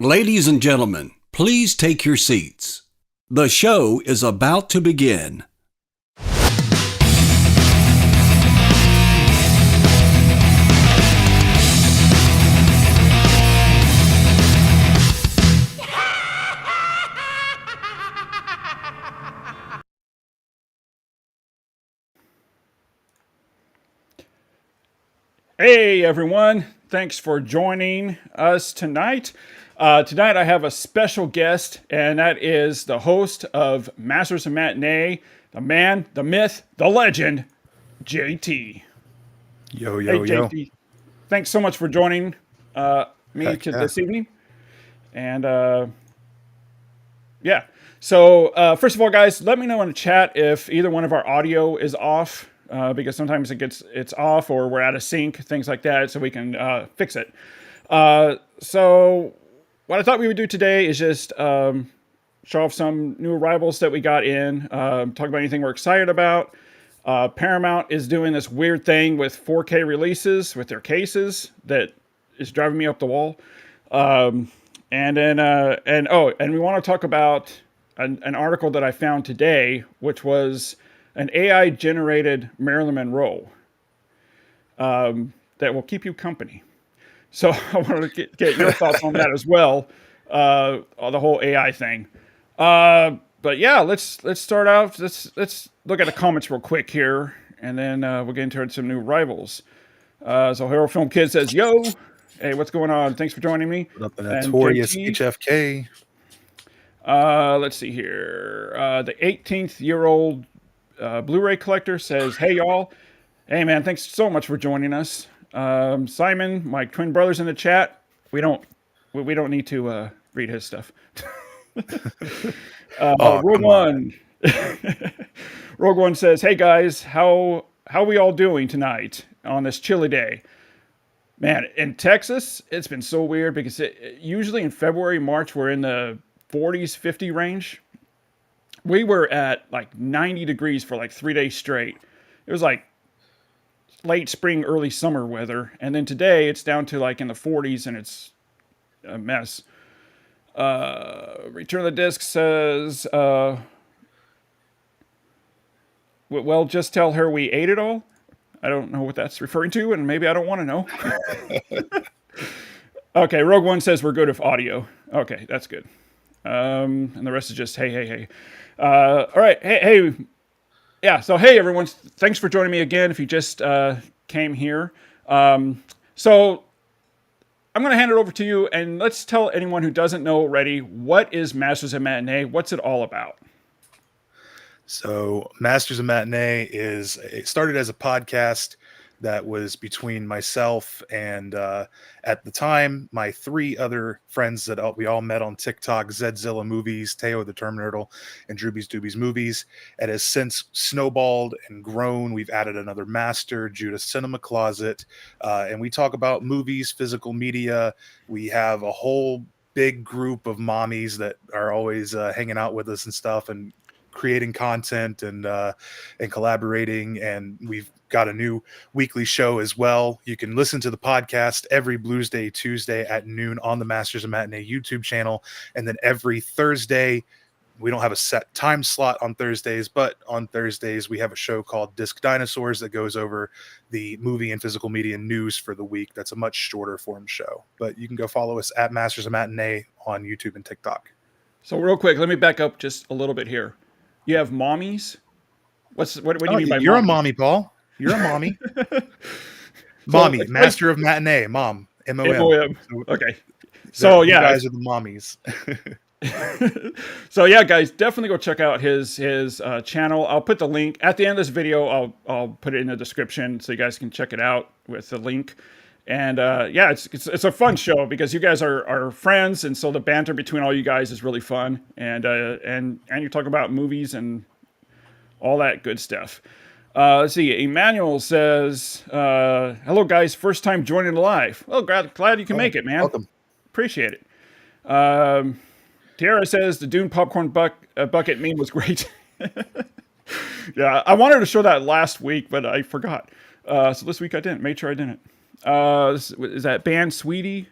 Ladies and gentlemen, please take your seats. The show is about to begin. Hey everyone, thanks for joining us tonight. Tonight I have a special guest, and that is the host of Masters of Matinee, the man, the myth, the legend, JT. Yo, Hey yo, yo. JT, thanks so much for joining me Heck yeah. this evening. And yeah, so first of all, guys, let me know in the chat if either one of our audio is off. Because sometimes it's off or we're out of sync, things like that, so we can fix it. So what I thought we would do today is just show off some new arrivals that we got in, talk about anything we're excited about. Paramount is doing this weird thing with 4K releases with their cases that is driving me up the wall. And we want to talk about an article that I found today, which was an AI-generated Marilyn Monroe that will keep you company. So I wanted to get your thoughts on that as well, on the whole AI thing. But yeah, let's start out. Let's look at the comments real quick here, and then we'll get into some new rivals. So Hero Film Kid says, "Yo, hey, what's going on? Thanks for joining me." What up, the notorious JT, HFK? let's see here. The 18th-year-old Blu-ray collector says, "Hey y'all, hey man, thanks so much for joining us." Simon, my twin brother's in the chat. We don't need to read his stuff. Rogue One, Rogue One says, "Hey guys, how we all doing tonight on this chilly day?" Man, in Texas, it's been so weird because usually in February, March, we're in the 40s, 50 range. We were at like 90 degrees for like 3 days straight. It was like late spring, early summer weather. And then today it's down to like in the 40s and it's a mess. Return of the Disc says, well, just tell her we ate it all. I don't know what that's referring to, and maybe I don't want to know. Okay, Rogue One says we're good with audio. Okay, that's good. And the rest is just, hey. All right, hey. Yeah, so hey, everyone. Thanks for joining me again if you just came here. So I'm going to hand it over to you, and let's tell anyone who doesn't know already, what is Masters of Matinee? What's it all about? So Masters of Matinee it started as a podcast that was between myself and at the time my three other friends that we all met on TikTok: Zedzilla Movies, Teo the Terminator, and Droobies Doobies Movies. It has since snowballed and grown. We've added another master, Judas Cinema Closet, and we talk about movies, physical media. We have a whole big group of mommies that are always hanging out with us and stuff, and creating content and collaborating. And we've got a new weekly show as well. You can listen to the podcast every Blues Day Tuesday at noon on the Masters of Matinee YouTube channel. And then every Thursday, we don't have a set time slot on Thursdays, but on Thursdays we have a show called Disc Dinosaurs that goes over the movie and physical media news for the week. That's a much shorter form show, but you can go follow us at Masters of Matinee on YouTube and TikTok. So real quick, let me back up just a little bit here. You have mommies? What do you mean by you're mommies? a mommy, Paul? You're a mommy. Mommy, so, Master of Matinee, Mom, M-O-M. Okay. So you yeah, guys are the mommies. So yeah, guys, definitely go check out his channel. I'll put the link at the end of this video. I'll put it in the description so you guys can check it out with the link. And yeah, it's a fun show because you guys are friends, and so the banter between all you guys is really fun. And you talk about movies and all that good stuff. Let's see. Emmanuel says, "Hello guys, first time joining live. Oh, glad you can make it, man. Welcome. Appreciate it." Tiara says the Dune popcorn bucket meme was great. Yeah, I wanted to show that last week, but I forgot. So this week I didn't. Made sure I didn't. Is that Band Sweetie?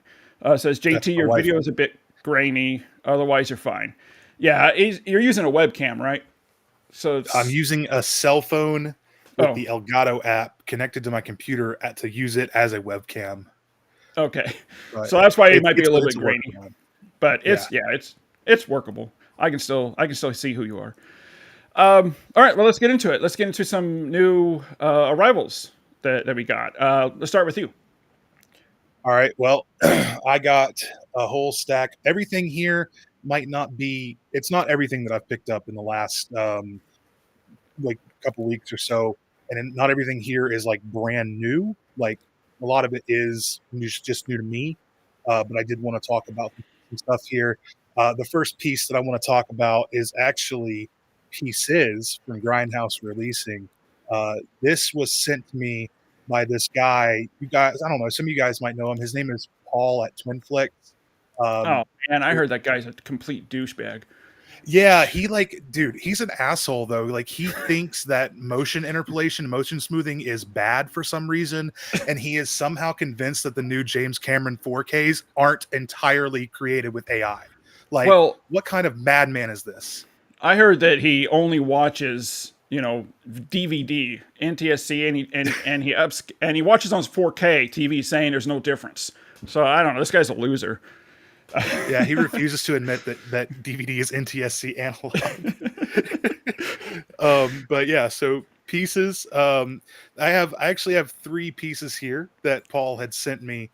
Says JT, your video is a bit grainy. Otherwise, you're fine. Yeah, you're using a webcam, right? So I'm it's using a cell phone with oh, the Elgato app connected to my computer to use it as a webcam. okay. But So that's why it might be a little it's bit a grainy, workaround. but Yeah. it's workable. I can still see who you are. All right, well, let's get into it. Let's get into some new arrivals that we got. Let's start with you. All right. Well, I got a whole stack. Everything here might not be. It's not everything that I've picked up in the last like couple weeks or so, and not everything here is like brand new. Like a lot of it is just new to me. But I did want to talk about some stuff here. The first piece that I want to talk about is actually Pieces from Grindhouse Releasing. This was sent to me by this guy. You guys, I don't know. Some of you guys might know him. His name is Paul at Twinflix. Oh Um, man, I heard that guy's a complete douchebag. Yeah, dude, he's an asshole though. Like he thinks that motion interpolation, motion smoothing is bad for some reason, and he is somehow convinced that the new James Cameron 4Ks aren't entirely created with AI. Like, Well, what kind of madman is this? I heard that he only watches, DVD, NTSC, and he watches on his 4K TV, saying there's no difference. So I don't know. This guy's a loser. Yeah, he refuses to admit that DVD is NTSC analog. But yeah, so pieces. I actually have 3 pieces here that Paul had sent me.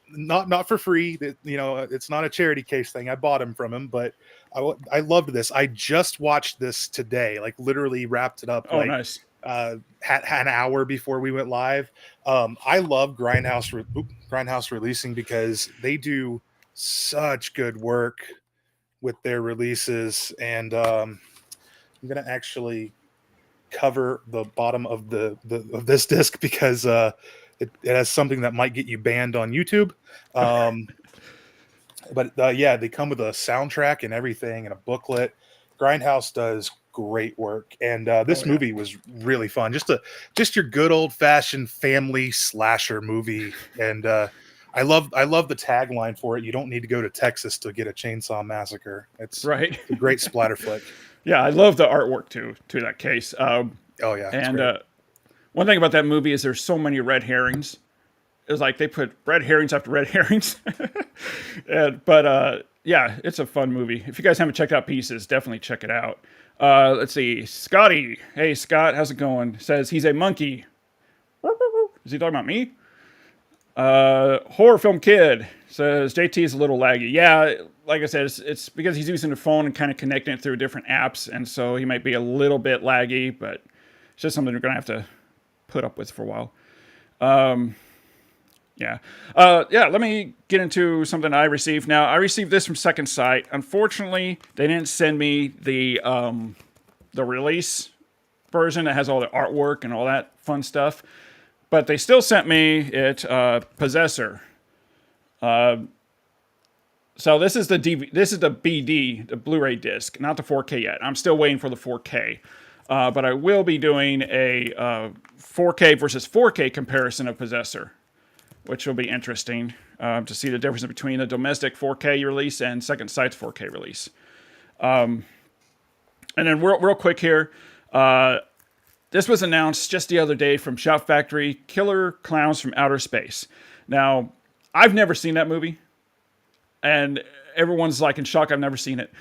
Not for free. It's not a charity case thing. I bought them from him, but I loved this. I just watched this today. Like literally wrapped it up. Oh, nice. Had an hour before we went live. I love Grindhouse Releasing because they do such good work with their releases, and I'm gonna actually cover the bottom of of this disc because it has something that might get you banned on YouTube. But yeah, they come with a soundtrack and everything and a booklet. Grindhouse does great work, and this movie was really fun. Just your good old fashioned family slasher movie, and I love the tagline for it. You don't need to go to Texas to get a chainsaw massacre. It's Right. a great splatter flick. Yeah, I love the artwork to that case. Oh yeah, And one thing about that movie is there's so many red herrings. It's like they put red herrings after red herrings. But yeah, it's a fun movie. If you guys haven't checked out Pieces, definitely check it out. Let's see. Scotty. Hey, Scott, how's it going? Says he's a monkey. Is he talking about me? Horror Film Kid says JT is a little laggy. Yeah, like I said, it's because he's using the phone and kind of connecting it through different apps, and so he might be a little bit laggy, but it's just something we're going to have to put up with for a while. Yeah. Let me get into something I received. Now, I received this from Second Sight. Unfortunately, they didn't send me the release version that has all the artwork and all that fun stuff. But they still sent me it, Possessor. So this is the BD, the Blu-ray disc, not the 4K yet. I'm still waiting for the 4K. But I will be doing a 4K versus 4K comparison of Possessor, which will be interesting to see the difference between the domestic 4K release and Second Sight's 4K release. And then real quick here, this was announced just the other day from Shout Factory, Killer Clowns from Outer Space. Now, I've never seen that movie, and everyone's like in shock I've never seen it.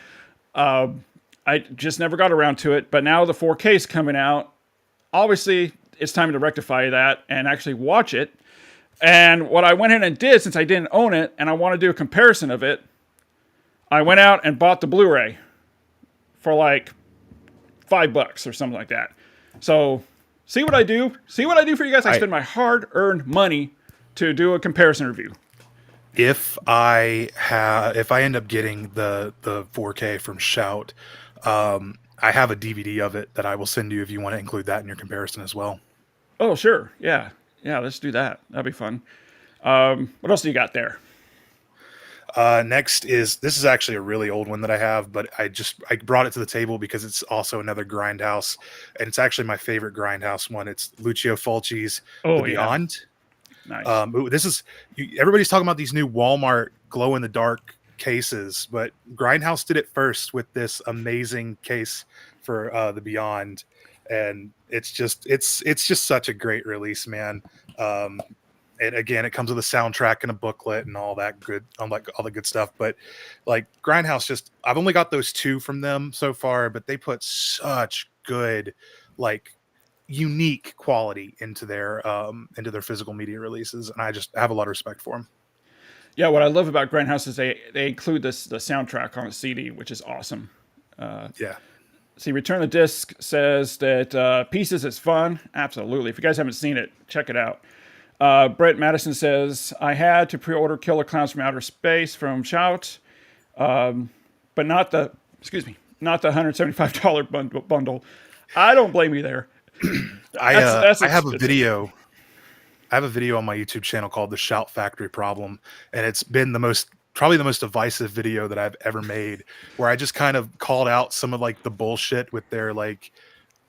I just never got around to it, but now the 4K is coming out. Obviously, it's time to rectify that and actually watch it. And what I went in and did, since I didn't own it, and I want to do a comparison of it, I went out and bought the Blu-ray for like $5 or something like that. So, see what I do? See what I do for you guys? I spend my hard-earned money to do a comparison review. If I end up getting the 4K from Shout, I have a DVD of it that I will send you if you want to include that in your comparison as well. Oh, sure. Yeah, let's do that. That'd be fun. What else do you got there? Next this is actually a really old one that I have, but I brought it to the table because it's also another Grindhouse, and it's actually my favorite Grindhouse one. It's Lucio Fulci's The Beyond. Nice. Everybody's talking about these new Walmart glow in the dark cases, but Grindhouse did it first with this amazing case for the Beyond, and it's just such a great release, man. And again, it comes with a soundtrack and a booklet and all that good, like all the good stuff. But like Grindhouse, just I've only got those two from them so far, but they put such good, like unique quality into their physical media releases, and I just have a lot of respect for them. Yeah, what I love about Grindhouse is they include the soundtrack on a CD, which is awesome. Yeah. See, Return the Disc says that Pieces is fun. Absolutely. If you guys haven't seen it, check it out. Brett Madison says, I had to pre-order Killer Clowns from Outer Space from Shout, but not the $175 bundle. I don't blame you there. I have a video. I have a video on my YouTube channel called The Shout Factory Problem, and it's been probably the most divisive video that I've ever made, where I just kind of called out some of like the bullshit with their like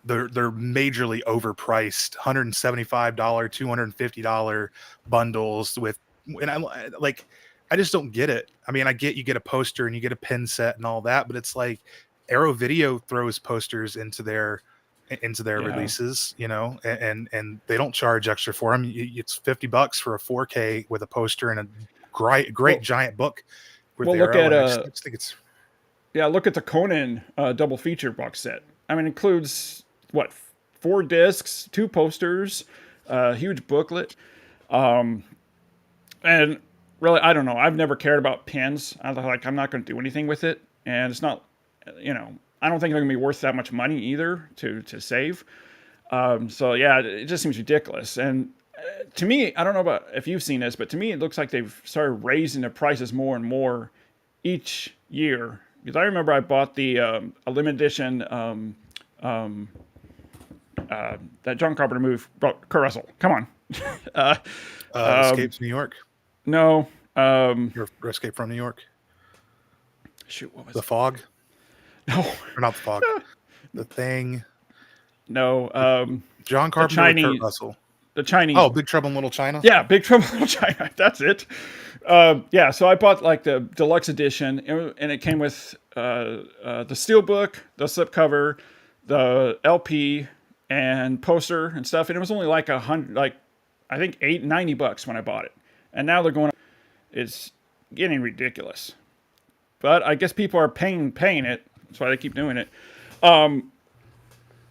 they're majorly overpriced $175, $250 bundles with, and I just don't get it. I mean, I get you get a poster and you get a pin set and all that, but it's like Arrow Video throws posters into their releases, you know, and they don't charge extra for them. It's $50 for a 4K with a poster and a great giant book. With look at I just think it's look at the Conan double feature box set. I mean, it includes what, 4 discs, 2 posters, a huge booklet, and really, I don't know. I've never cared about pins. I'm not going to do anything with it, and it's not, you know, I don't think they're going to be worth that much money either to save. So yeah, it just seems ridiculous. And to me, I don't know about if you've seen this, but to me, it looks like they've started raising the prices more and more each year. Because I remember I bought the a limited edition that John Carpenter movie brought Kurt Russell. Come on. Escape to New York. No. Your Escape from New York. Shoot, what was The Fog? No. Or not The Fog. The Thing. No. John Carpenter and Kurt Russell. The Chinese. Oh, Big Trouble in Little China? Yeah, Big Trouble in Little China. That's it. Yeah, so I bought like the deluxe edition, and it came with the steelbook, the slipcover, the LP, and poster and stuff. And it was only like I think $90 when I bought it. And now they're going up. It's getting ridiculous. But I guess people are paying it. That's why they keep doing it. But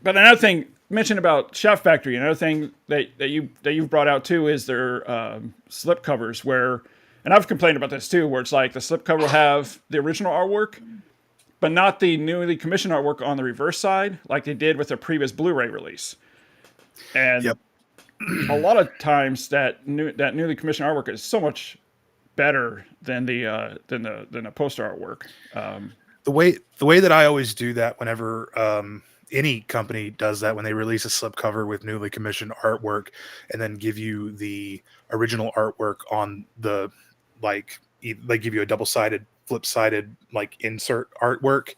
another thing mentioned about Shout Factory, another thing that you've brought out too is their slip covers, where, and I've complained about this too, where it's like the slip cover will have the original artwork, but not the newly commissioned artwork on the reverse side, like they did with their previous Blu-ray release. And yep. A lot of times that newly commissioned artwork is so much better than the poster artwork. The way that I always do that whenever any company does that, when they release a slipcover with newly commissioned artwork and then give you the original artwork on the, like, they give you a double-sided, flip-sided, like, insert artwork.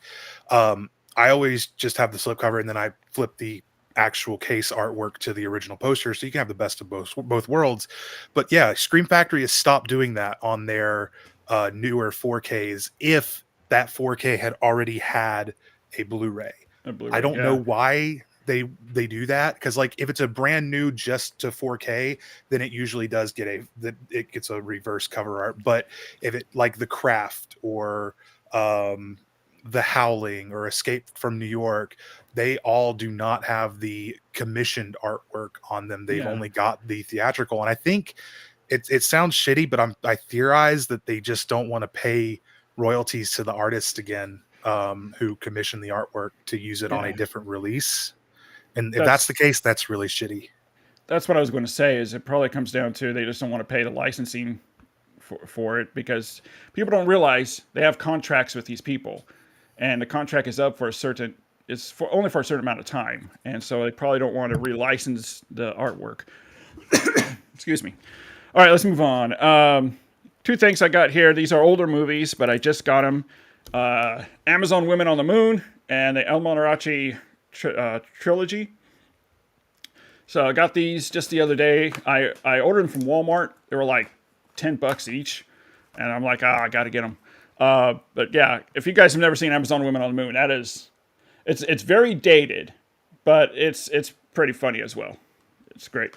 I always just have the slipcover and then I flip the actual case artwork to the original poster, so you can have the best of both worlds. But yeah, Scream Factory has stopped doing that on their newer 4Ks if that 4K had already had a Blu-ray. I don't know why they do that, because like if it's a brand new just to 4K, then it usually does get it gets a reverse cover art. But if it, like The Craft or The Howling or Escape from New York, they all do not have the commissioned artwork on them. They've only got the theatrical. And I think it sounds shitty, but I theorize that they just don't want to pay royalties to the artist again, who commissioned the artwork, to use it on a different release. And if that's the case, that's really shitty. That's what I was going to say, is it probably comes down to they just don't want to pay the licensing for it, because people don't realize they have contracts with these people, and the contract is up for only for a certain amount of time, and so they probably don't want to relicense the artwork. Excuse me. All right, let's move on. 2 things I got here. These are older movies, but I just got them. Amazon Women on the Moon and the El Monarachi trilogy. So I got these just the other day. I ordered them from Walmart. They were like $10 each, and I'm like, I got to get them. But yeah, if you guys have never seen Amazon Women on the Moon, it's very dated, but it's pretty funny as well. It's great.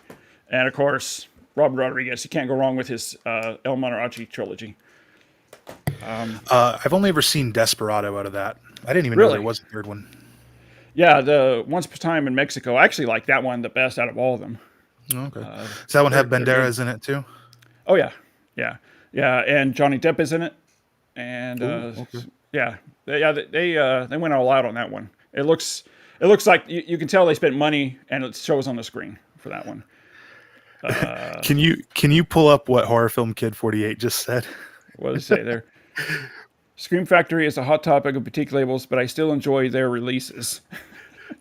And of course, Robert Rodriguez. You can't go wrong with his El Monterey trilogy. I've only ever seen Desperado out of that. I didn't even know Really? there was a third one. Yeah, the Once Upon a Time in Mexico. I actually like that one the best out of all of them. Okay. Does that one have Banderas in it too? Oh yeah, yeah, yeah. And Johnny Depp is in it. And okay. yeah, they went all out on that one. It looks like you can tell they spent money, and it shows on the screen for that one. Can you pull up what Horror Film Kid 48 just said? What does it say there? Scream Factory is a hot topic of boutique labels, but I still enjoy their releases.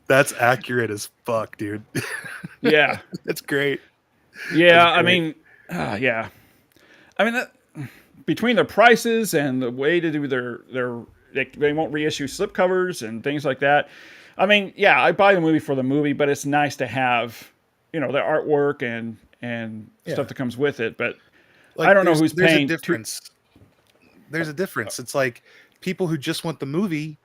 That's accurate as fuck, dude. Yeah, That's great. yeah. That's I great. mean, yeah. I mean, between the prices and the way to do they won't reissue slipcovers and things like that. I mean, yeah, I buy the movie for the movie, but it's nice to have, the artwork and stuff that comes with it. But I don't know who's paying. There's a difference. It's like people who just want the movie,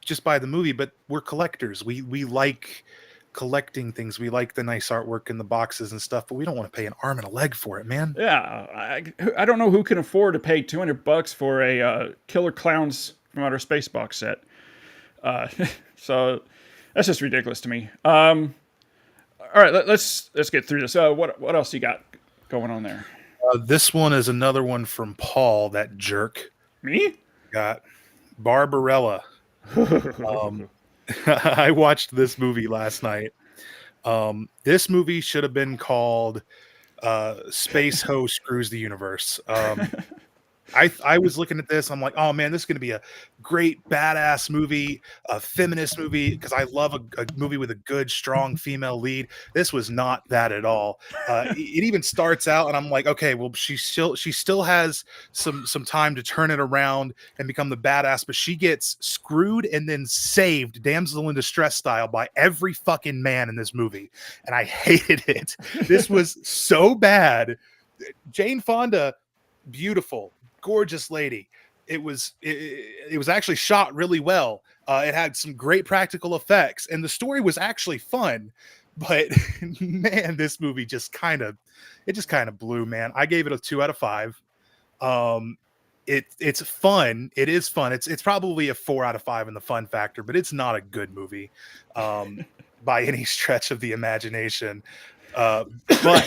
just buy the movie, but we're collectors. We like collecting things. We like the nice artwork in the boxes and stuff, but we don't want to pay an arm and a leg for it, man. Yeah, I don't know who can afford to pay $200 for a Killer Clowns from Outer Space box set. So that's just ridiculous to me. All right, let's get through this. What else you got going on there? This one is another one from Paul, that jerk. Me? Got Barbarella. I watched this movie last night. This movie should have been called Space Ho Screws the Universe. I was looking at this. I'm like, oh man, this is going to be a great badass movie, a feminist movie, because I love a movie with a good, strong female lead. This was not that at all. It even starts out, and I'm like, okay, well, she still has some time to turn it around and become the badass, but she gets screwed and then saved, damsel in distress style, by every fucking man in this movie, and I hated it. This was so bad. Jane Fonda, beautiful, gorgeous lady. It was actually shot really well. It had some great practical effects, and the story was actually fun. But man, this movie just kind of blew, man. I gave it a 2 out of 5. It's fun. It is fun. It's probably a 4 out of 5 in the fun factor, but it's not a good movie by any stretch of the imagination. But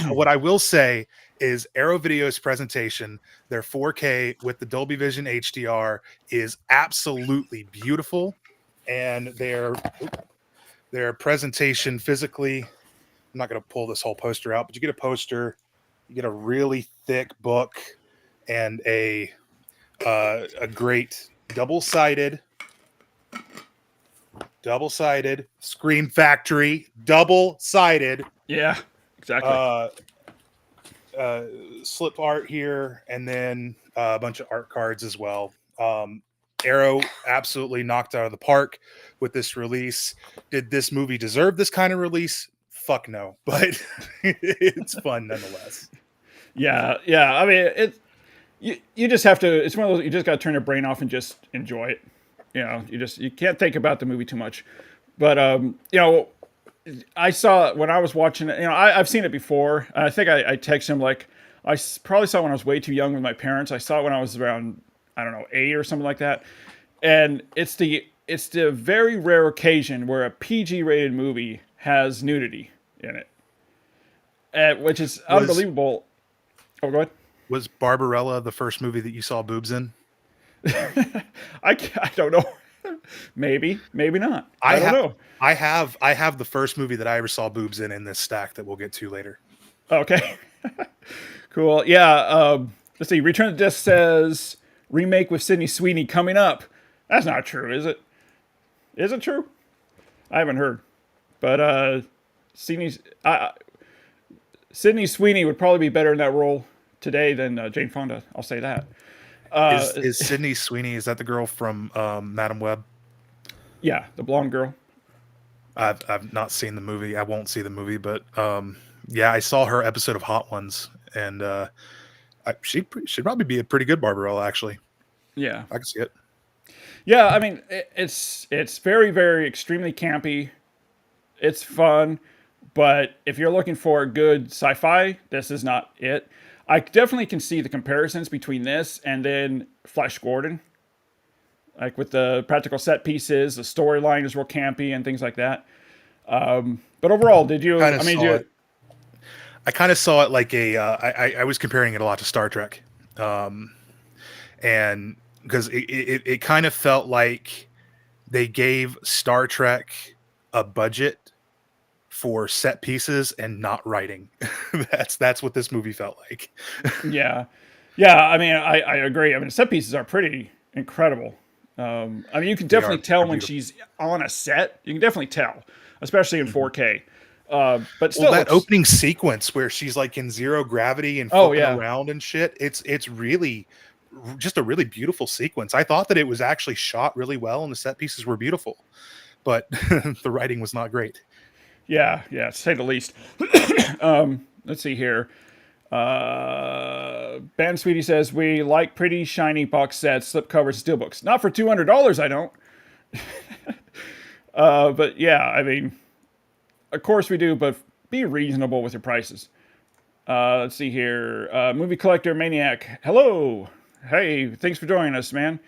what I will say is Arrow Video's presentation, their 4K with the Dolby Vision HDR, is absolutely beautiful, and their presentation physically, I'm not going to pull this whole poster out, but you get a poster, you get a really thick book, and a great double-sided Scream Factory, double-sided. Yeah, exactly. Slip art here, and then a bunch of art cards as well. Arrow absolutely knocked out of the park with this release. Did this movie deserve this kind of release? Fuck no, but it's fun nonetheless. Yeah. I mean, you just have to. It's one of those. You just got to turn your brain off and just enjoy it. You can't think about the movie too much. But I saw when I was watching it. I've seen it before. I think I texted him, like, I probably saw it when I was way too young with my parents. I saw it when I was around, I don't know, 8 or something like that. And it's the very rare occasion where a PG rated movie has nudity in it, which is unbelievable. Oh, go ahead. Was Barbarella the first movie that you saw boobs in? I don't know. Maybe not. I don't know. I have the first movie that I ever saw boobs in this stack that we'll get to later. Okay. Cool. Yeah. Let's see. Return of the Disc says remake with Sydney Sweeney coming up. That's not true, is it? Is it true? I haven't heard. But Sydney Sweeney would probably be better in that role today than Jane Fonda. I'll say that. Is Sydney Sweeney, is that the girl from Madam Web? Yeah, the blonde girl. I've not seen the movie. I won't see the movie, but yeah, I saw her episode of Hot Ones, and she should probably be a pretty good Barbarella, actually. Yeah. I can see it. Yeah, I mean, it's very, very extremely campy. It's fun, but if you're looking for good sci-fi, this is not it. I definitely can see the comparisons between this and then Flash Gordon, like with the practical set pieces, the storyline is real campy and things like that. But overall, did you? Kind I of mean, saw it. I kind of saw it like I was comparing it a lot to Star Trek, and because it kind of felt like they gave Star Trek a budget for set pieces and not writing. That's what this movie felt like. yeah, yeah. I mean, I agree. I mean, set pieces are pretty incredible. I mean, you can They definitely are. tell They're when beautiful. she's on a set. You can definitely tell, especially in 4K. But still, Well, that it's, opening sequence where she's like in zero gravity and oh flipping yeah, around and shit, it's really just a really beautiful sequence. I thought that it was actually shot really well and the set pieces were beautiful, but the writing was not great. yeah, yeah, to say the least. Let's see here. Band Sweetie says we like pretty shiny box sets, slipcovers, steelbooks. Not for $200, I don't. But yeah, I mean, of course we do, but be reasonable with your prices. Let's see here. Movie collector maniac. Hello. Hey, thanks for joining us, man.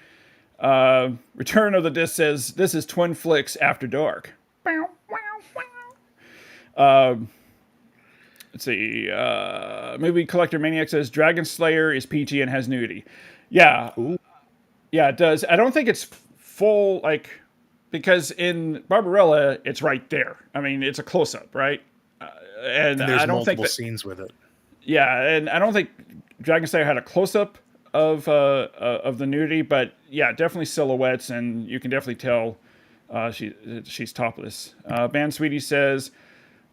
Return of the Disc says this is Twin Flicks After Dark. Let's see. Movie collector maniac says Dragon Slayer is PG and has nudity. Yeah, Ooh. yeah, it does. I don't think it's full like because in Barbarella it's right there. I mean, it's a close up, right? And And there's I don't think multiple that. scenes with it. Yeah, and I don't think Dragon Slayer had a close up of the nudity, but yeah, definitely silhouettes, and you can definitely tell she's topless. Band Sweetie says,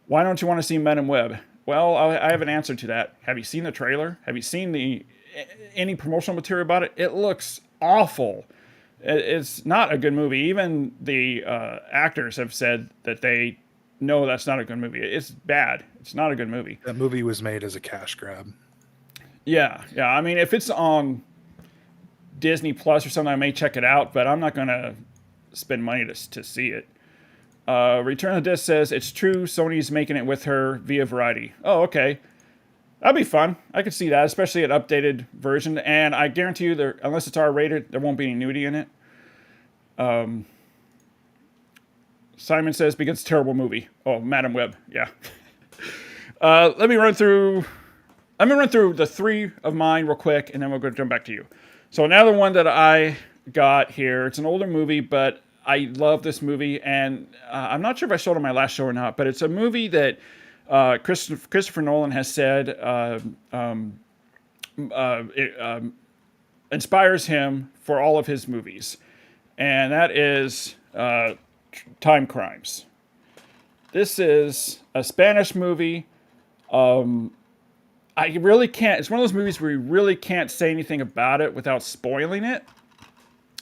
"Why don't you want to see Men in Web?" Well, I have an answer to that. Have you seen the trailer? Have you seen any promotional material about it? It looks awful. It's not a good movie. Even the actors have said that they know that's not a good movie. It's bad. It's not a good movie. That movie was made as a cash grab. Yeah, yeah. I mean, if it's on Disney Plus or something, I may check it out, but I'm not gonna spend money to see it. Return of the Disc says it's true. Sony's making it with her via Variety. Oh, okay. That'd be fun. I could see that, especially an updated version. And I guarantee you, there, unless it's R-rated, there won't be any nudity in it. Simon says because it's a terrible movie. Oh, Madam Web. Yeah. Let me run through. I'm gonna run through the three of mine real quick, and then we'll go jump back to you. So another one that I got here. It's an older movie, but I love this movie, and I'm not sure if I showed it on my last show or not. But it's a movie that Christopher Nolan has said inspires him for all of his movies, and that is Time Crimes. This is a Spanish movie. I really can't. It's one of those movies where you really can't say anything about it without spoiling it.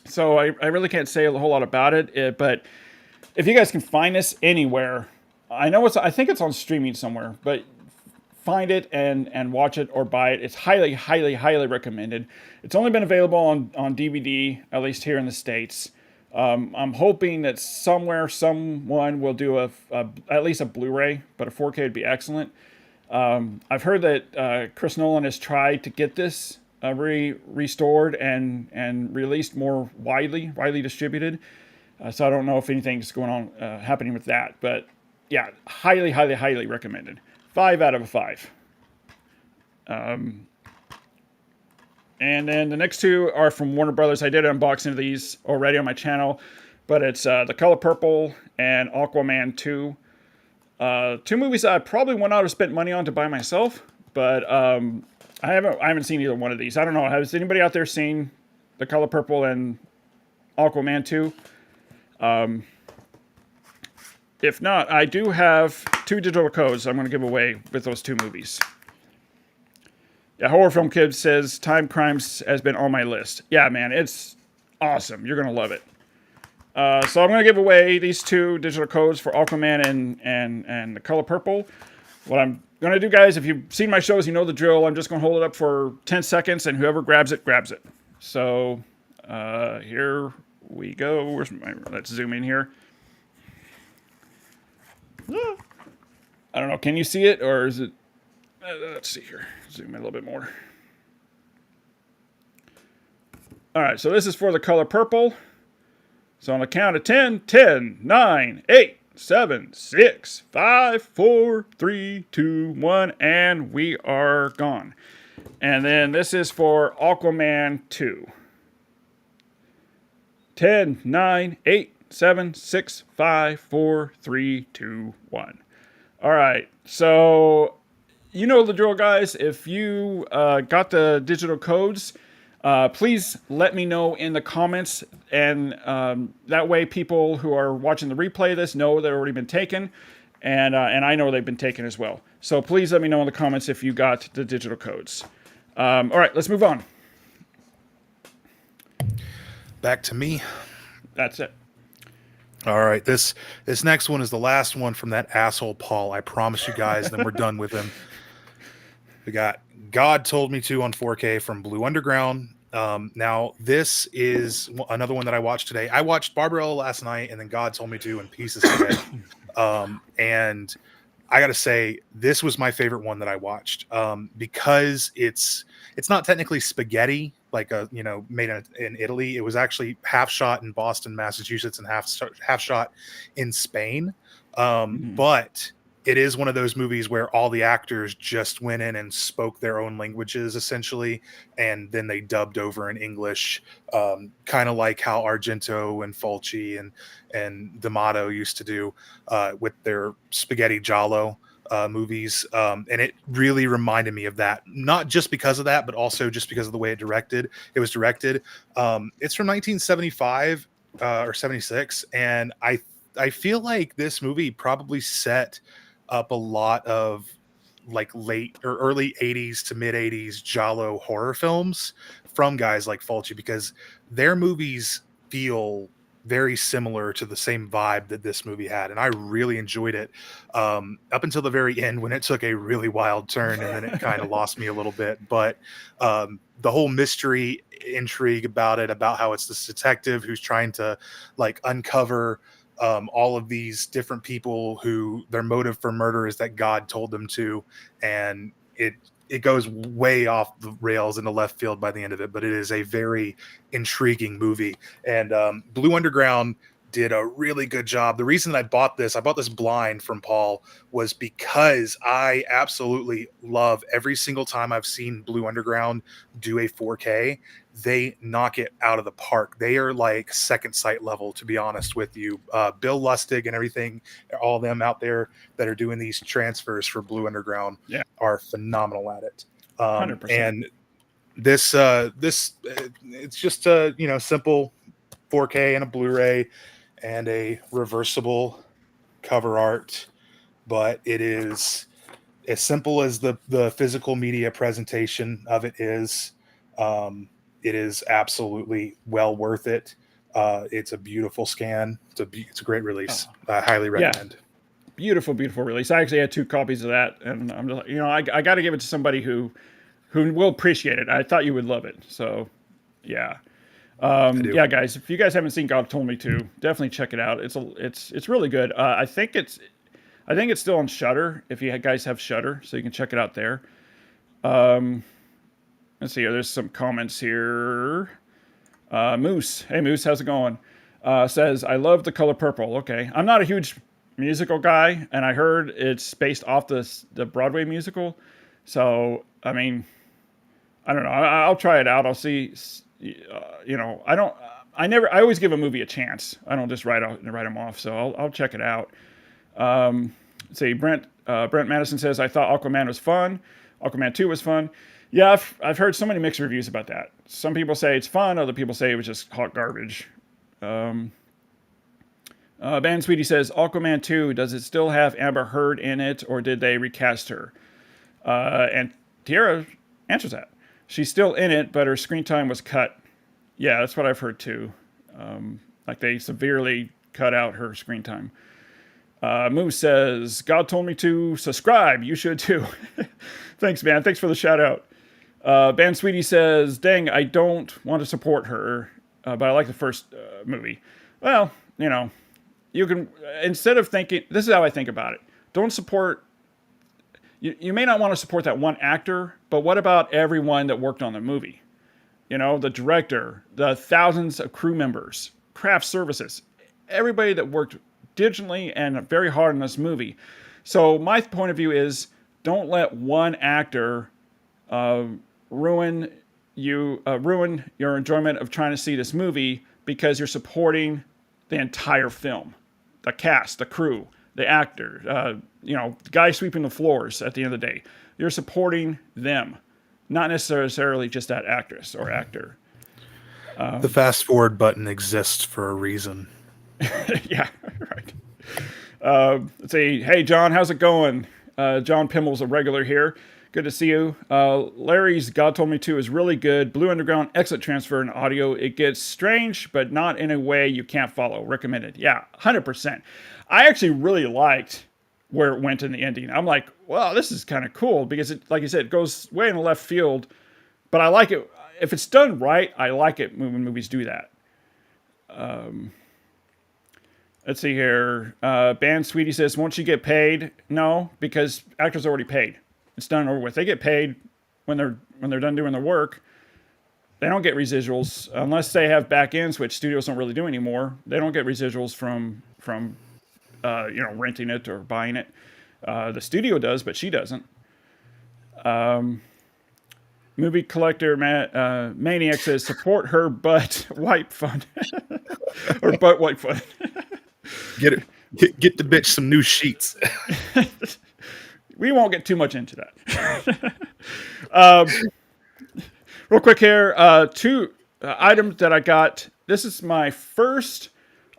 So I really can't say a whole lot about it. But if you guys can find this anywhere, I think it's on streaming somewhere. But find it and watch it or buy it. It's highly, highly, highly recommended. It's only been available on DVD, at least here in the States. I'm hoping that somewhere someone will do at least a Blu-ray, but a 4K would be excellent. I've heard that Chris Nolan has tried to get this restored and released more widely distributed. So I don't know if anything's going on happening with that, but yeah, highly, highly, highly recommended. 5 out of 5. And then the next two are from Warner Brothers. I did an unboxing of these already on my channel, but it's The Color Purple and Aquaman 2. Two movies that I probably would not have spent money on to buy myself, but I haven't seen either one of these. I don't know. Has anybody out there seen The Color Purple and Aquaman 2? If not, I do have 2 digital codes I'm going to give away with those 2 movies. Yeah, Horror Film Kid says Time Crimes has been on my list. Yeah, man, it's awesome. You're going to love it. So I'm going to give away these 2 digital codes for Aquaman and The Color Purple. What I'm going to do, guys, if you've seen my shows, you know the drill. I'm just going to hold it up for 10 seconds, and whoever grabs it, grabs it. So Here we go. Let's zoom in here. I don't know. Can you see it, or is it? Let's see here. Zoom in a little bit more. All right. So this is for the color purple. So on the count of 10, 10, 9, 8, 7, 6, 5, 4, 3, 2, 1, and we are gone. And then this is for Aquaman 2. 10, 9, 8, 7, 6, 5, 4, 3, 2, 1. All right. So you know the drill, guys. If you got the digital codes, please let me know in the comments, and that way people who are watching the replay of this know they've already been taken, and I know they've been taken as well. So please let me know in the comments if you got the digital codes. All right, let's move on. Back to me. That's it. All right, this next one is the last one from that asshole Paul. I promise you guys, then we're done with him. We got God Told Me To on 4K from Blue Underground. Now, this is another one that I watched today. I watched Barbarella last night, and then God Told Me To in pieces today. And I got to say, this was my favorite one that I watched because it's not technically spaghetti, like made in Italy. It was actually half shot in Boston, Massachusetts, and half shot in Spain. But it is one of those movies where all the actors just went in and spoke their own languages essentially, and then they dubbed over in English, kind of like how Argento and Fulci and D'Amato used to do with their spaghetti giallo movies. And it really reminded me of that, not just because of that, but also just because of the way it was directed. It's from 1975 or 76, and I feel like this movie probably set up a lot of like late or early 80s to mid 80s giallo horror films from guys like Fulci, because their movies feel very similar to the same vibe that this movie had, and I really enjoyed it up until the very end when it took a really wild turn, and then it kind of lost me a little bit. But the whole mystery intrigue about it, about how it's this detective who's trying to like uncover all of these different people who their motive for murder is that God told them to, and it goes way off the rails into left field by the end of it, but it is a very intriguing movie. And Blue Underground did a really good job. The reason that I bought this blind from Paul, was because I absolutely love every single time I've seen Blue Underground do a 4K. They knock it out of the park. They are like second sight level, to be honest with you. Bill Lustig and everything, all of them out there that are doing these transfers for Blue Underground are phenomenal at it. 100%. And this it's just a simple 4K and a Blu-ray and a reversible cover art, but it is as simple as the physical media presentation of it is. It is absolutely well worth it. It's a beautiful scan. It's a great release. I highly recommend. Beautiful release. I actually had 2 copies of that, and I'm just, I got to give it to somebody who will appreciate it. I thought you would love it. So, yeah. Yeah, guys, if you guys haven't seen God Told Me To, definitely check it out. It's really good. I think it's still on Shudder, if you guys have Shudder, so you can check it out there. Let's see. There's some comments here. Moose. Hey, Moose, how's it going? Says, I love The Color Purple. Okay. I'm not a huge musical guy, and I heard it's based off the Broadway musical. So, I mean, I don't know. I'll try it out. I'll see. I always give a movie a chance. I don't just write them off. So I'll check it out. Let's see. Brent Madison says, I thought Aquaman was fun. Aquaman 2 was fun. Yeah, I've heard so many mixed reviews about that. Some people say it's fun. Other people say it was just hot garbage. Ban Sweetie says, Aquaman 2, does it still have Amber Heard in it, or did they recast her? And Tiara answers that. She's still in it, but her screen time was cut. Yeah, that's what I've heard too. Like they severely cut out her screen time. Moose says, God told me to subscribe. You should too. Thanks, man. Thanks for the shout out. Ban Sweetie says, dang, I don't want to support her. but I like the first movie. Well, you can, instead of thinking, this is how I think about it. Don't support, you may not want to support that one actor, but what about everyone that worked on the movie? The director, the thousands of crew members, craft services, everybody that worked diligently and very hard on this movie. So my point of view is, don't let one actor ruin your enjoyment of trying to see this movie because you're supporting the entire film, the cast, the crew, the actor, the guy sweeping the floors at the end of the day. You're supporting them, not necessarily just that actress or actor. The fast forward button exists for a reason. Yeah, right. Let's see. Hey, John, how's it going? John Pimmel's a regular here. Good to see you. Larry's God Told Me To is really good. Blue Underground, excellent transfer in audio. It gets strange, but not in a way you can't follow. Recommended. Yeah, 100%. I actually really liked where it went in the ending. I'm like, wow, this is kind of cool because, like you said, it goes way in the left field, but I like it. If it's done right, I like it when movies do that. Let's see here. Band Sweetie says, won't you get paid? No, because actors are already paid. It's done and over with. They get paid when they're done doing their work. They don't get residuals unless they have back ends, which studios don't really do anymore. They don't get residuals from renting it or buying it. The studio does, but she doesn't. Movie collector Maniac says, support her butt wipe fund or butt wipe fund. Get the bitch some new sheets. We won't get too much into that. Real quick here, two items that I got. This is my first.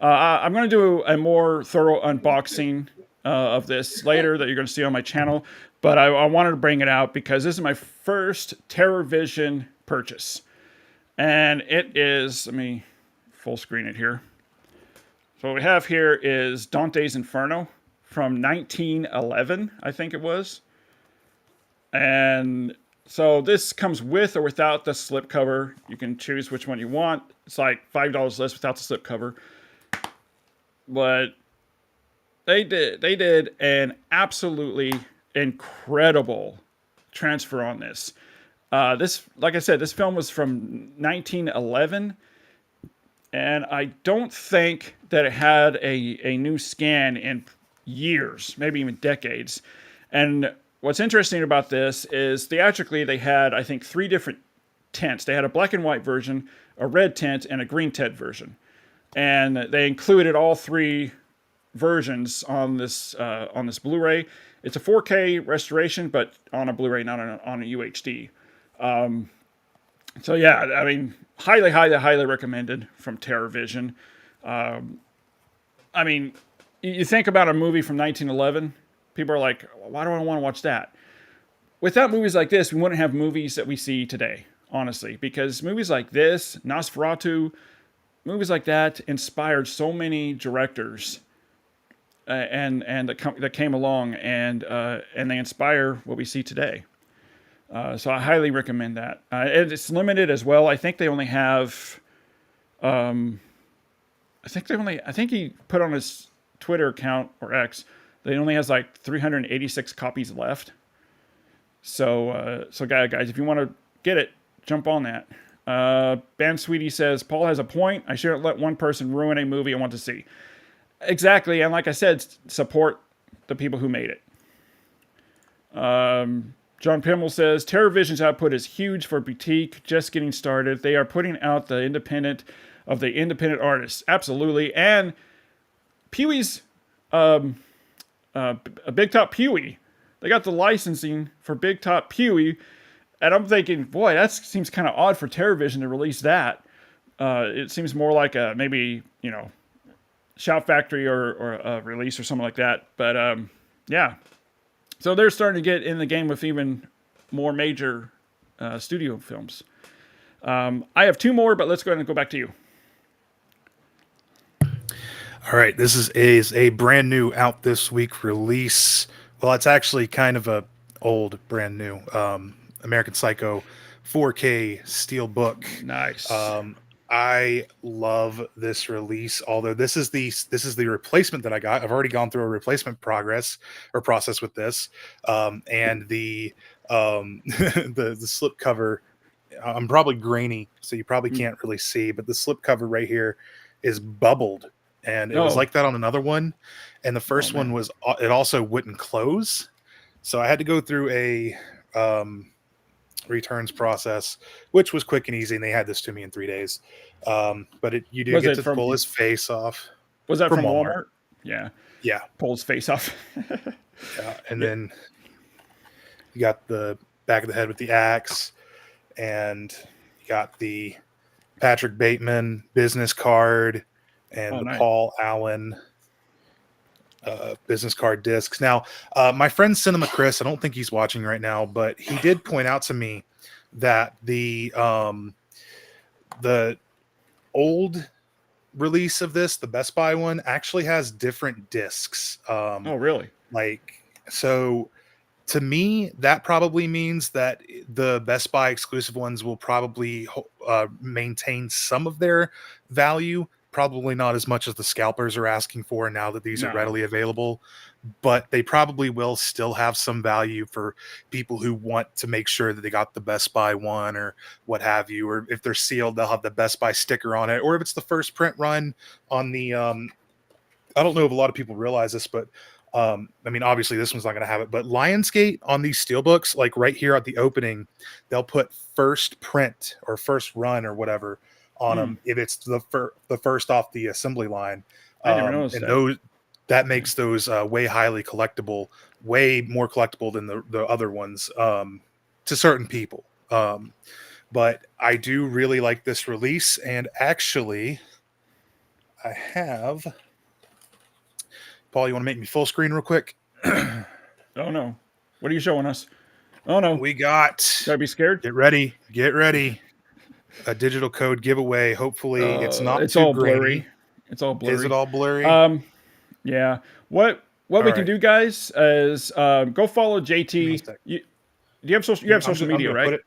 I'm going to do a more thorough unboxing of this later that you're going to see on my channel. But I wanted to bring it out because this is my first TerrorVision purchase. And it is, let me full screen it here. So what we have here is Dante's Inferno from 1911, I think it was. And so this comes with or without the slipcover. You can choose which one you want. It's like $5 less without the slipcover. But they did an absolutely incredible transfer on this. This, like I said, this film was from 1911. And I don't think that it had a new scan in years, maybe even decades. And what's interesting about this is theatrically they had, I think, 3 different tints. They had a black and white version, a red tint, and a green tint version. And they included all 3 versions on this Blu-ray. It's a 4K restoration, but on a Blu-ray, not on a UHD. So yeah, I mean, highly recommended from TerrorVision. I mean, you think about a movie from 1911, people are like, why do I want to watch that? Without movies like this, we wouldn't have movies that we see today, honestly, because movies like this, Nosferatu, movies like that inspired so many directors and that came along and they inspire what we see today. So I highly recommend that. It's limited as well. I think they only have, I think he put on his Twitter account or X, they only has like 386 copies left. So guys, if you want to get it, jump on that. Band Sweetie says, Paul has a point. I shouldn't let one person ruin a movie I want to see. Exactly. And like I said, support the people who made it. John Pimmel says, TerrorVision's output is huge for boutique, just getting started. They are putting out the independent of the independent artists. Absolutely. And Pee-wee's, Big Top Pee-wee. They got the licensing for Big Top Pee-wee. And I'm thinking, boy, that seems kind of odd for TerrorVision to release that. It seems more like a, maybe, Shout Factory or a release or something like that. But, yeah. So they're starting to get in the game with even more major studio films. I have 2 more, but let's go ahead and go back to you. All right, this is a brand new out this week release. Well, it's actually kind of a old brand new American Psycho 4K Steelbook. Nice. I love this release. Although this is the replacement that I got. I've already gone through a replacement process with this, and the the slip cover. I'm probably grainy, so you probably Mm. can't really see, but the slip cover right here is bubbled, and it was Oh, like that on another one, and the first one man. was it also wouldn't close, so I had to go through a returns process, which was quick and easy, and they had this to me in 3 days. But you do Was get it to from? pull his face off Was that from from Walmart. Walmart? Yeah. Yeah, Pull his face off. yeah, and Yeah. then you got the back of the head with the axe, and you got the Patrick Bateman business card and Oh, the nice. Paul Allen business card discs. Now, my friend Cinema Chris, I don't think he's watching right now, but he did point out to me that the old release of this, the Best Buy one, actually has different discs. Oh, really? Like so to me, that probably means that the Best Buy exclusive ones will probably maintain some of their value, probably not as much as the scalpers are asking for now that these are No. readily available, but they probably will still have some value for people who want to make sure that they got the Best Buy one or what have you, or if they're sealed, they'll have the Best Buy sticker on it, or if it's the first print run on the I don't know if a lot of people realize this, but I mean, obviously this one's not going to have it, but Lionsgate on these steelbooks, like right here at the opening, they'll put first print or first run or whatever on Hmm. them if it's the first off the assembly line. I never noticed And that. those that makes those way highly collectible, way more collectible than the other ones to certain people. But I do really like this release, and actually, I have. Paul, you want to make me full screen real quick? Oh no. What are you showing us? Oh no. We got. Gotta be scared. Get ready. Get ready. A digital code giveaway. Hopefully, it's not It's too all grainy. blurry. It's all blurry. Is it all blurry? Yeah. What we All can right. do, guys, is go follow Give me a JT. sec. You have social. You have social media, right?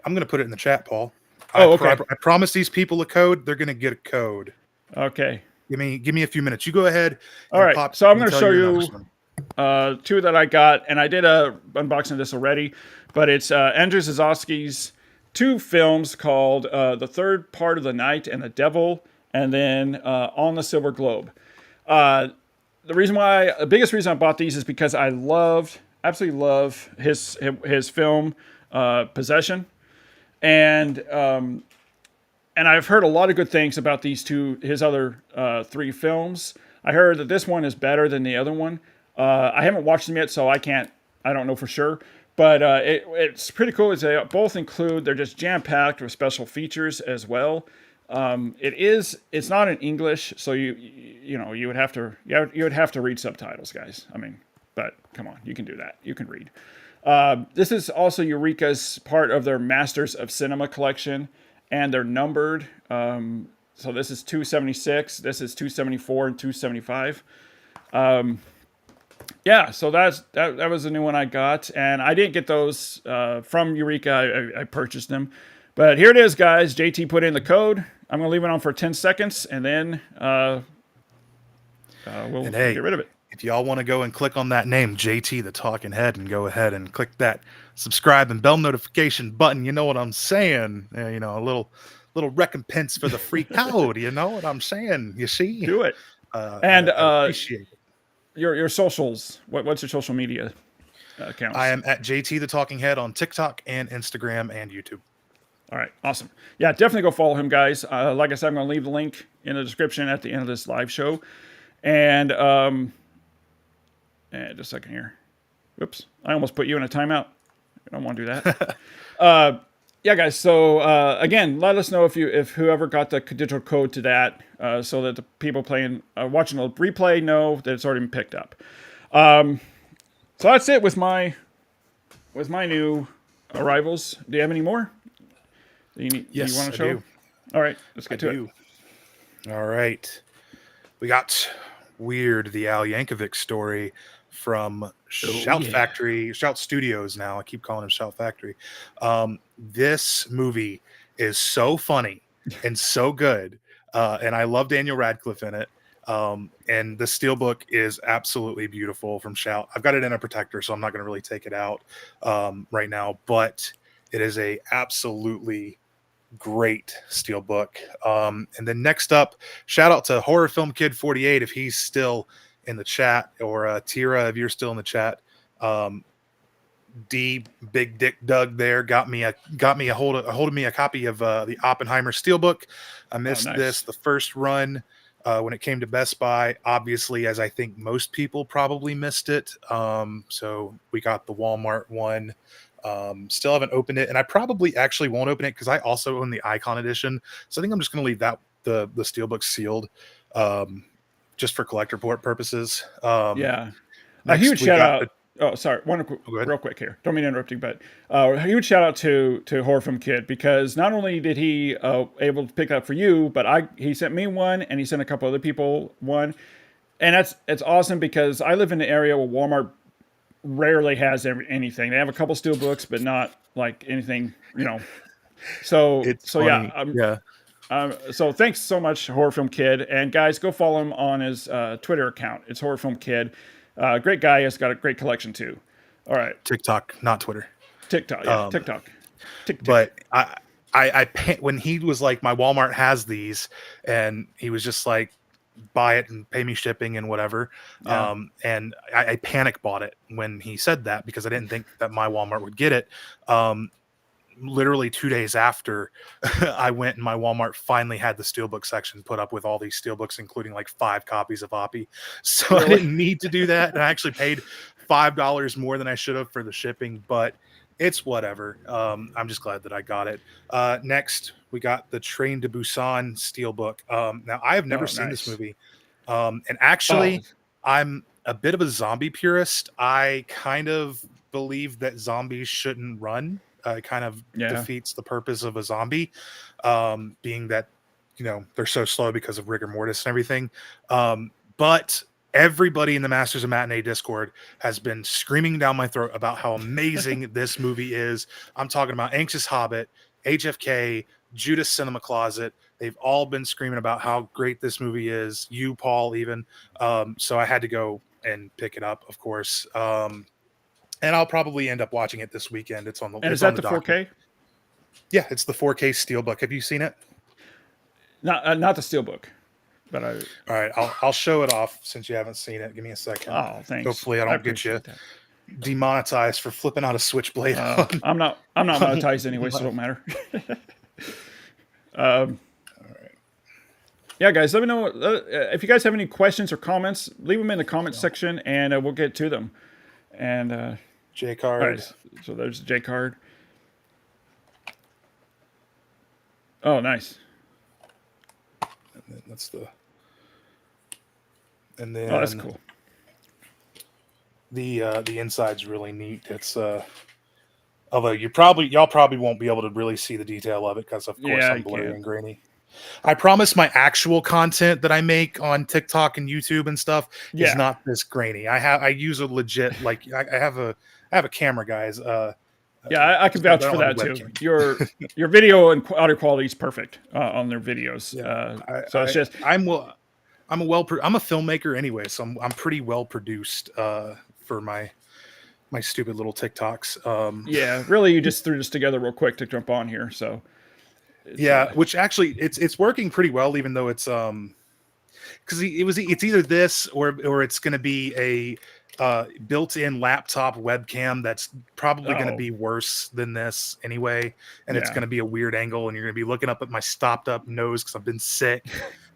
I'm going to put it in the chat, Paul. Oh, okay. I promise these people a code. They're going to get a code. Okay. Give me a few minutes. You go ahead. All right. So I'm going to tell show your you next one. two that I got, and I did a unboxing of this already, but it's Andrew Zazowski's two films called The Third Part of the Night and the Devil, and then On the Silver Globe. The biggest reason I bought these is because I absolutely love his film Possession, and I've heard a lot of good things about his other three films. I heard that this one is better than the other one. I haven't watched them yet, so I don't know for sure. But it's pretty cool. They both include, they're just jam-packed with special features as well. It's not in English, so you would have to read subtitles, guys. I mean, but come on, you can do that. You can read. This is also Eureka's part of their Masters of Cinema collection, and they're numbered. So this is 276, this is 274 and 275. Yeah, so that was the new one I got, and I didn't get those from Eureka. I purchased them, but here it is, guys. JT put in the code. I'm gonna leave it on for 10 seconds, and then we'll get rid of it. If y'all want to go and click on that name, JT the Talking Head, and go ahead and click that subscribe and bell notification button, you know what I'm saying? A little recompense for the free code. You know what I'm saying? You see? Do it. And I appreciate it. Your socials. What's your social media accounts? I am at JT the Talking Head on TikTok and Instagram and YouTube. All right, awesome. Yeah, definitely go follow him, guys. Like I said, I'm going to leave the link in the description at the end of this live show. And just a second here. Whoops, I almost put you in a timeout. I don't want to do that. Yeah, guys. So again, let us know if whoever got the digital code to that, so that the people watching the replay know that it's already been picked up. So that's it with my new arrivals. Do you have any more? Yes, you want to I show? do. All right, let's get to it. All right. We got Weird, the Al Yankovic story from Shout Factory, Shout Studios now. I keep calling him Shout Factory. This movie is so funny and so good. And I love Daniel Radcliffe in it. And the Steelbook is absolutely beautiful from Shout. I've got it in a protector, so I'm not going to really take it out right now, but it is a absolutely great Steelbook. And then next up, shout out to Horror Film Kid 48 if he's still in the chat, or Tira if you're still in the chat. D Big Dick Doug there got me a hold of me a copy of the Oppenheimer Steelbook. I missed this the first run when it came to Best Buy, obviously, as I think most people probably missed it. So we got the Walmart one. Still haven't opened it, and I probably actually won't open it because I also own the Icon edition. So I think I'm just going to leave that the Steelbook sealed, just for collector purposes. Yeah, a huge shout out. Oh, sorry. Real quick here. Don't mean to interrupt you, but a huge shout out to Horror Film Kid, because not only did he able to pick up for you, but he sent me one, and he sent a couple other people one, and it's awesome because I live in an area where Walmart rarely has anything. They have a couple Steelbooks, but not like anything, So so thanks so much, Horror Film Kid, and guys, go follow him on his Twitter account. It's Horror Film Kid. Great guy. Has got a great collection too. All right. TikTok, not Twitter. TikTok, yeah, TikTok. But I when he was like, my Walmart has these, and he was just like, buy it and pay me shipping and whatever. Yeah. And I panic bought it when he said that because I didn't think that my Walmart would get it. Literally 2 days after I went, and my Walmart finally had the Steelbook section put up with all these Steelbooks, including like 5 copies of Oppie. So really? I didn't need to do that. And I actually paid $5 more than I should have for the shipping, but it's whatever. I'm just glad that I got it. Next, we got the Train to Busan Steelbook. Now, I have never seen this movie. And actually, I'm a bit of a zombie purist. I kind of believe that zombies shouldn't run. It kind of defeats the purpose of a zombie, being that, they're so slow because of rigor mortis and everything. But everybody in the Masters of Matinee Discord has been screaming down my throat about how amazing this movie is. I'm talking about Anxious Hobbit, HFK, Judas Cinema Closet. They've all been screaming about how great this movie is. You, Paul, even. So I had to go and pick it up, of course. And I'll probably end up watching it this weekend. It's on the. And is that the 4K? Yeah, it's the 4K Steelbook. Have you seen it? Not the Steelbook, but All right, I'll show it off since you haven't seen it. Give me a second. Oh, thanks. Hopefully, I don't get you demonetized for flipping out a switchblade. I'm not monetized anyway, so it don't matter. All right. Yeah, guys, let me know if you guys have any questions or comments. Leave them in the comment section, and we'll get to them. And J card. Right, so there's J card. Oh, nice. And then that's the. And then. Oh, that's cool. The inside's really neat. It's although y'all probably won't be able to really see the detail of it because of course I'm blurry and grainy. I promise my actual content that I make on TikTok and YouTube and stuff is not this grainy. I use a legit, like I have a camera, guys. I can vouch for that too. Your video and audio quality is perfect on their videos. So it's just I'm a filmmaker anyway, so I'm pretty well produced for my stupid little TikToks. Really, you just threw this together real quick to jump on here, so. Which actually it's working pretty well, even though it's because it's either this or it's going to be a built-in laptop webcam that's probably going to be worse than this anyway, and it's going to be a weird angle, and you're going to be looking up at my stopped up nose because I've been sick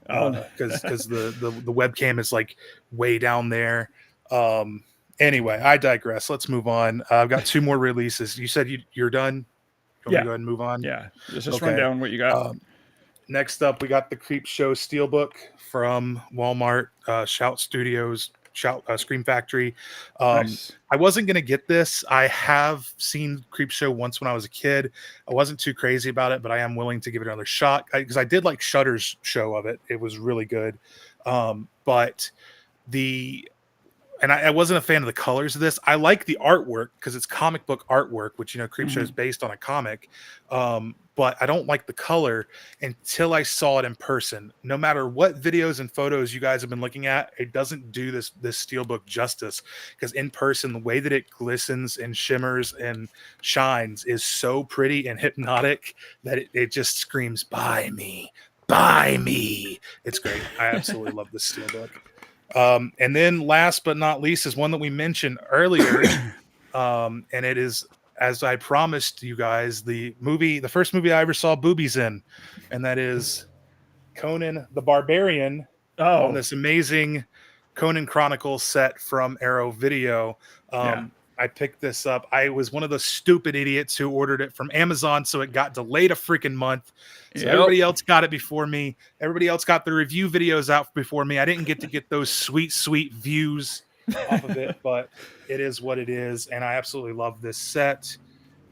because the webcam is like way down there. Anyway, I digress. Let's move on. I've got 2 more releases. You said you're done. Go ahead and move on. Yeah, just run down what you got. Next up, we got the Creep Show Steelbook from Walmart, Shout Studios, Scream Factory. Nice. I wasn't going to get this. I have seen Creep Show once when I was a kid. I wasn't too crazy about it, but I am willing to give it another shot because I did like Shudder's show of it. It was really good. But and I wasn't a fan of the colors of this. I like the artwork because it's comic book artwork, which, you know, Creepshow is based on a comic. But I don't like the color until I saw it in person. No matter what videos and photos you guys have been looking at, it doesn't do this Steelbook justice, because in person, the way that it glistens and shimmers and shines is so pretty and hypnotic that it just screams, buy me, buy me. It's great. I absolutely love this Steelbook. And then last but not least is one that we mentioned earlier. And it is, as I promised you guys, the first movie I ever saw boobies in, and that is Conan the Barbarian on this amazing Conan Chronicles set from Arrow Video. I picked this up. I was one of those stupid idiots who ordered it from Amazon, so it got delayed a freaking month. So everybody else got it before me. Everybody else got the review videos out before me. I didn't get to get those sweet, sweet views off of it, but it is what it is, and I absolutely love this set.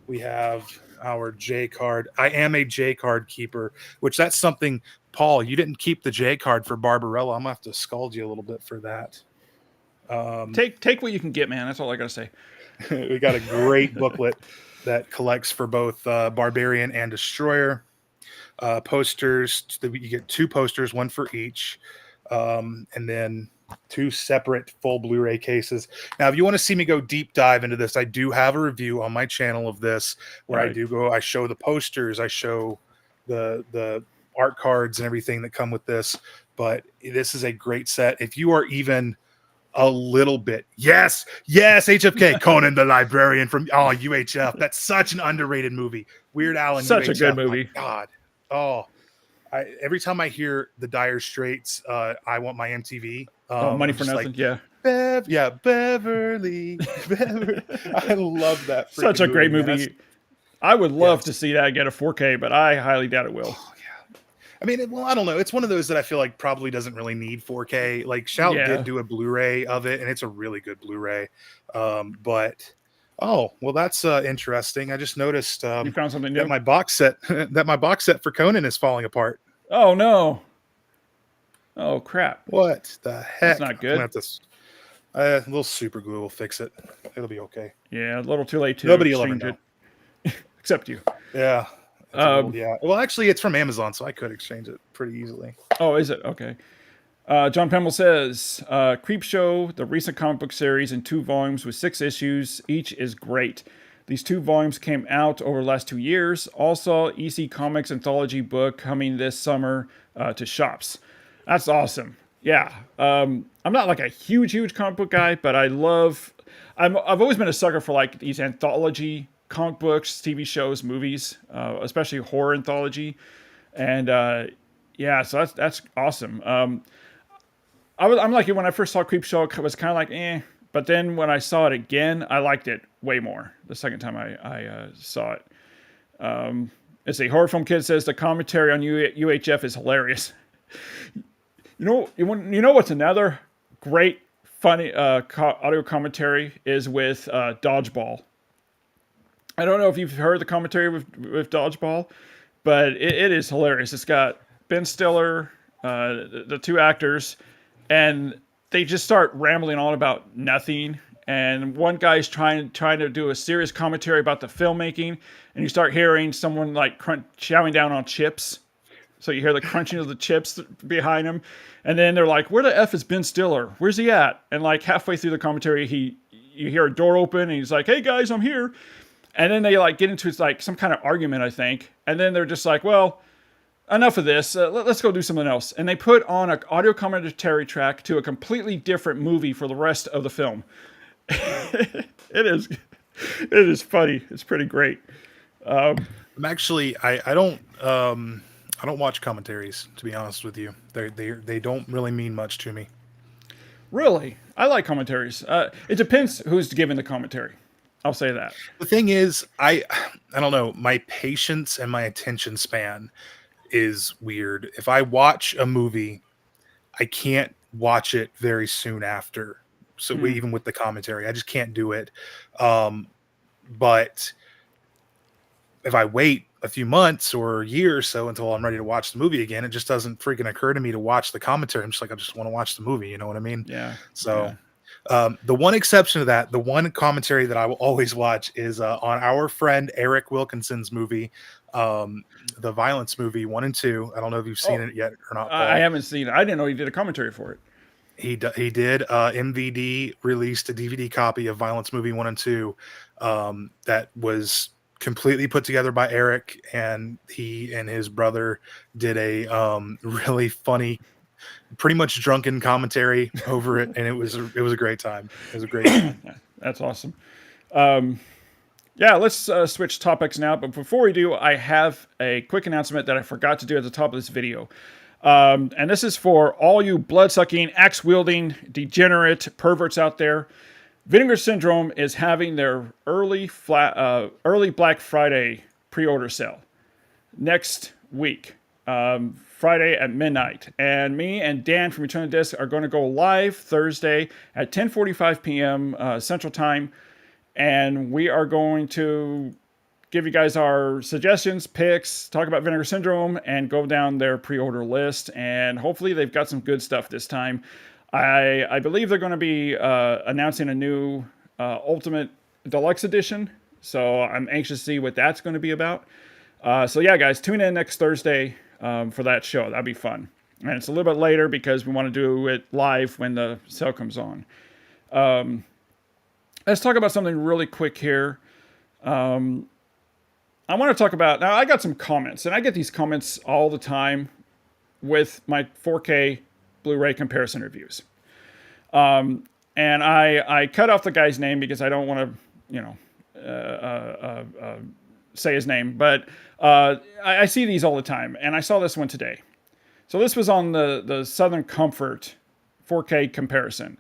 We have our J card. I am a J card keeper, which that's something, Paul, you didn't keep the J card for Barbarella. I'm gonna have to scald you a little bit for that. Take what you can get, man. That's all I gotta say. We got a great booklet that collects for both Barbarian and Destroyer. Posters, you get 2 posters, 1 for each, and then 2 separate full Blu-ray cases. Now, if you want to see me go deep dive into this, I do have a review on my channel of this where I show the posters, I show the art cards and everything that come with this. But this is a great set. If you are even a little bit, yes, HFK, Conan the Librarian from UHF. That's such an underrated movie. Weird Al and such UHF, a good movie. My God, every time I hear the Dire Straits, I Want My MTV. Money for Nothing. Like, Beverly. I love that. Such a great movie. Man. I would love to see that get a 4K, but I highly doubt it will. I mean, I don't know. It's one of those that I feel like probably doesn't really need 4K. Like Shout did do a Blu-ray of it, and it's a really good Blu-ray. But that's interesting. I just noticed you found something new? that my box set for Conan is falling apart. Oh no! Oh crap! What the heck? That's not good. A little super glue will fix it. It'll be okay. Yeah, a little too late to Nobody will ever know. Except you. Yeah. Yeah. Well, actually, it's from Amazon, so I could exchange it pretty easily. Oh, is it? Okay. John Pemmel says, Creepshow, the recent comic book series in 2 volumes with 6 issues. Each is great. These 2 volumes came out over the last 2 years. Also, EC Comics anthology book coming this summer to shops. That's awesome. Yeah. I'm not like a huge comic book guy, but I've always been a sucker for like these anthology comic books, TV shows, movies, especially horror anthology. And so that's awesome. I'm like when I first saw Creepshow, it was kind of like but then when I saw it again, I liked it way more the second time I saw it. Let's see, Horror Film Kid says the commentary on UHF is hilarious. You know what's another great funny audio commentary is with Dodgeball. I don't know if you've heard the commentary with Dodgeball, but it is hilarious. It's got Ben Stiller, the 2 actors, and they just start rambling on about nothing. And one guy's trying to do a serious commentary about the filmmaking, and you start hearing someone like chowing down on chips. So you hear the crunching of the chips behind him, and then they're like, "Where the f is Ben Stiller? Where's he at?" And like halfway through the commentary, you hear a door open, and he's like, "Hey guys, I'm here." And then they like get into like some kind of argument, I think. And then they're just like, well, enough of this. Let's go do something else. And they put on an audio commentary track to a completely different movie for the rest of the film. It is funny. It's pretty great. I'm actually, I don't watch commentaries, to be honest with you. They don't really mean much to me. Really? I like commentaries. It depends who's giving the commentary. I'll say that. The thing is, I don't know, my patience and my attention span is weird. If I watch a movie, I can't watch it very soon after. So even with the commentary, I just can't do it. But if I wait a few months or a year or so until I'm ready to watch the movie again, it just doesn't freaking occur to me to watch the commentary. I'm just like, I just want to watch the movie. You know what I mean? Yeah. So The one exception to that, the one commentary that I will always watch is on our friend Eric Wilkinson's movie, the violence movie 1 and 2. I don't know if you've seen Oh, it yet or not, I Paul. haven't seen it. I didn't know he did a commentary for it. He did. MVD released a DVD copy of Violence Movie 1 and 2 that was completely put together by Eric, and he and his brother did a really funny, pretty much drunken commentary over it, and it was a great time. It was a great time. That's awesome. Yeah, let's switch topics now. But before we do, I have a quick announcement that I forgot to do at the top of this video. And this is for all you blood-sucking, axe-wielding, degenerate perverts out there. Vinegar Syndrome is having their early Black Friday pre-order sale next week, Friday at midnight. And me and Dan from Return of the Disc are going to go live Thursday at 10:45 p.m. Central Time. And we are going to give you guys our suggestions, picks, talk about Vinegar Syndrome, and go down their pre-order list. And hopefully they've got some good stuff this time. I believe they're going to be announcing a new Ultimate Deluxe Edition. So I'm anxious to see what that's going to be about. So yeah, guys, tune in next Thursday for that show. That'll be fun. And it's a little bit later because we want to do it live when the sale comes on. Let's talk about something really quick here. I want to talk about, now I got some comments, and I get these comments all the time with my 4K Blu-ray comparison reviews. And I cut off the guy's name because I don't want to, say his name, but I see these all the time, and I saw this one today. So this was on the Southern Comfort 4K comparison.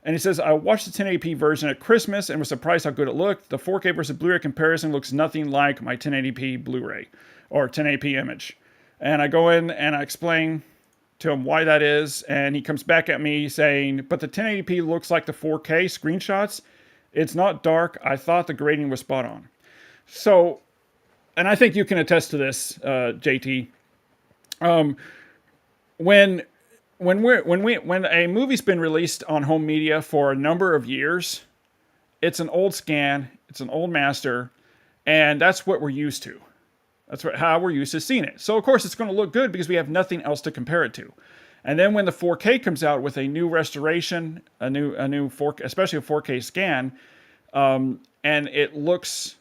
And he says, I watched the 1080p version at Christmas and was surprised how good it looked. The 4K versus Blu-ray comparison looks nothing like my 1080p Blu-ray or 1080p image. And I go in and I explain to him why that is. And he comes back at me saying, but the 1080p looks like the 4K screenshots. It's not dark. I thought the grading was spot on. So, and I think you can attest to this, JT. When a movie's been released on home media for a number of years, it's an old scan, it's an old master, and that's what we're used to. That's how we're used to seeing it. So of course it's going to look good because we have nothing else to compare it to. And then when the 4K comes out with a new restoration, a new 4K, especially a 4K scan, and it looks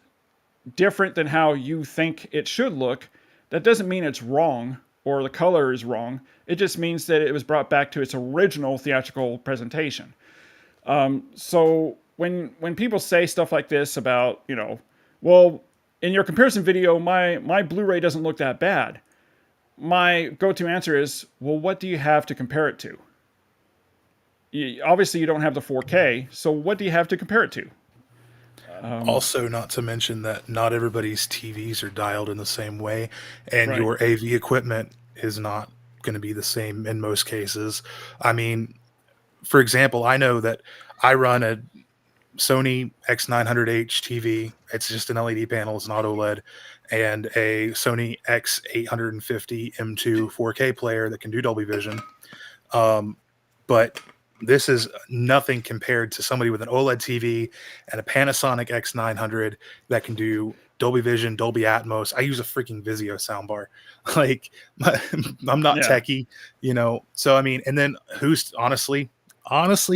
different than how you think it should look, that doesn't mean it's wrong or the color is wrong. It just means that it was brought back to its original theatrical presentation. So when people say stuff like this about, well, in your comparison video, my Blu-ray doesn't look that bad. My go-to answer is, well, what do you have to compare it to? Obviously, you don't have the 4K, so what do you have to compare it to? Also, not to mention that not everybody's TVs are dialed in the same way, and Right. your AV equipment is not going to be the same in most cases. I mean, for example, I know that I run a Sony X900H TV. It's just an LED panel. It's not OLED. And a Sony X850 M2 4K player that can do Dolby Vision. But this is nothing compared to somebody with an OLED TV and a Panasonic X900 that can do Dolby Vision, Dolby Atmos. I use a freaking Vizio soundbar. Like, I'm not techie, So, I mean, and then honestly,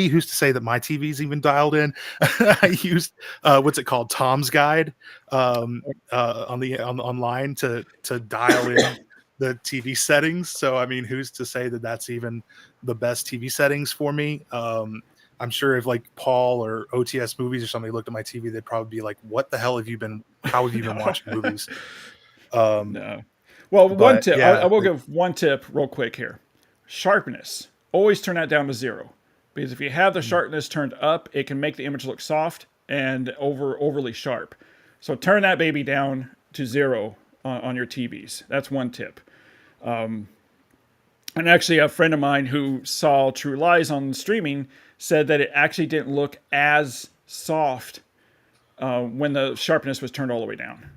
who's to say that my TV's even dialed in? I used what's it called, Tom's Guide, online to dial in the TV settings. So I mean, who's to say that that's even the best TV settings for me? I'm sure if like Paul or OTS Movies or somebody looked at my TV, they'd probably be like, "What the hell have you been? How have you been watching movies?" No. Well, one tip. yeah, I will give one tip real quick here. Sharpness. Always turn that down to 0. Because if you have the sharpness turned up, it can make the image look soft and overly sharp. So turn that baby down to 0 on your TVs. That's one tip. And actually, a friend of mine who saw True Lies on streaming said that it actually didn't look as soft when the sharpness was turned all the way down.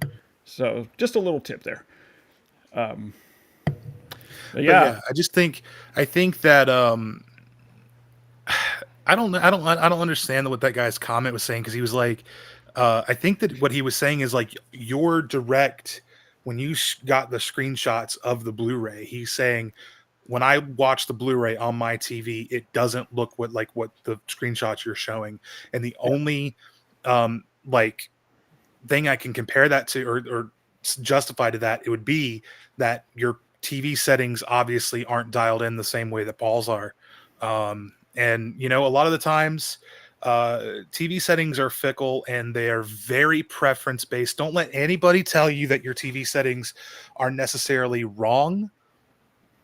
So just a little tip there. Yeah, I think that I don't understand what that guy's comment was saying, because he was like, I think that what he was saying is like your direct, when you got the screenshots of the Blu-ray, he's saying when I watch the Blu-ray on my TV, it doesn't look what the screenshots you're showing, and the Yeah. only like thing I can compare that to, or justify to that, it would be that your TV settings obviously aren't dialed in the same way that Paul's are. And you know, a lot of the times TV settings are fickle and they are very preference based. Don't let anybody tell you that your TV settings are necessarily wrong,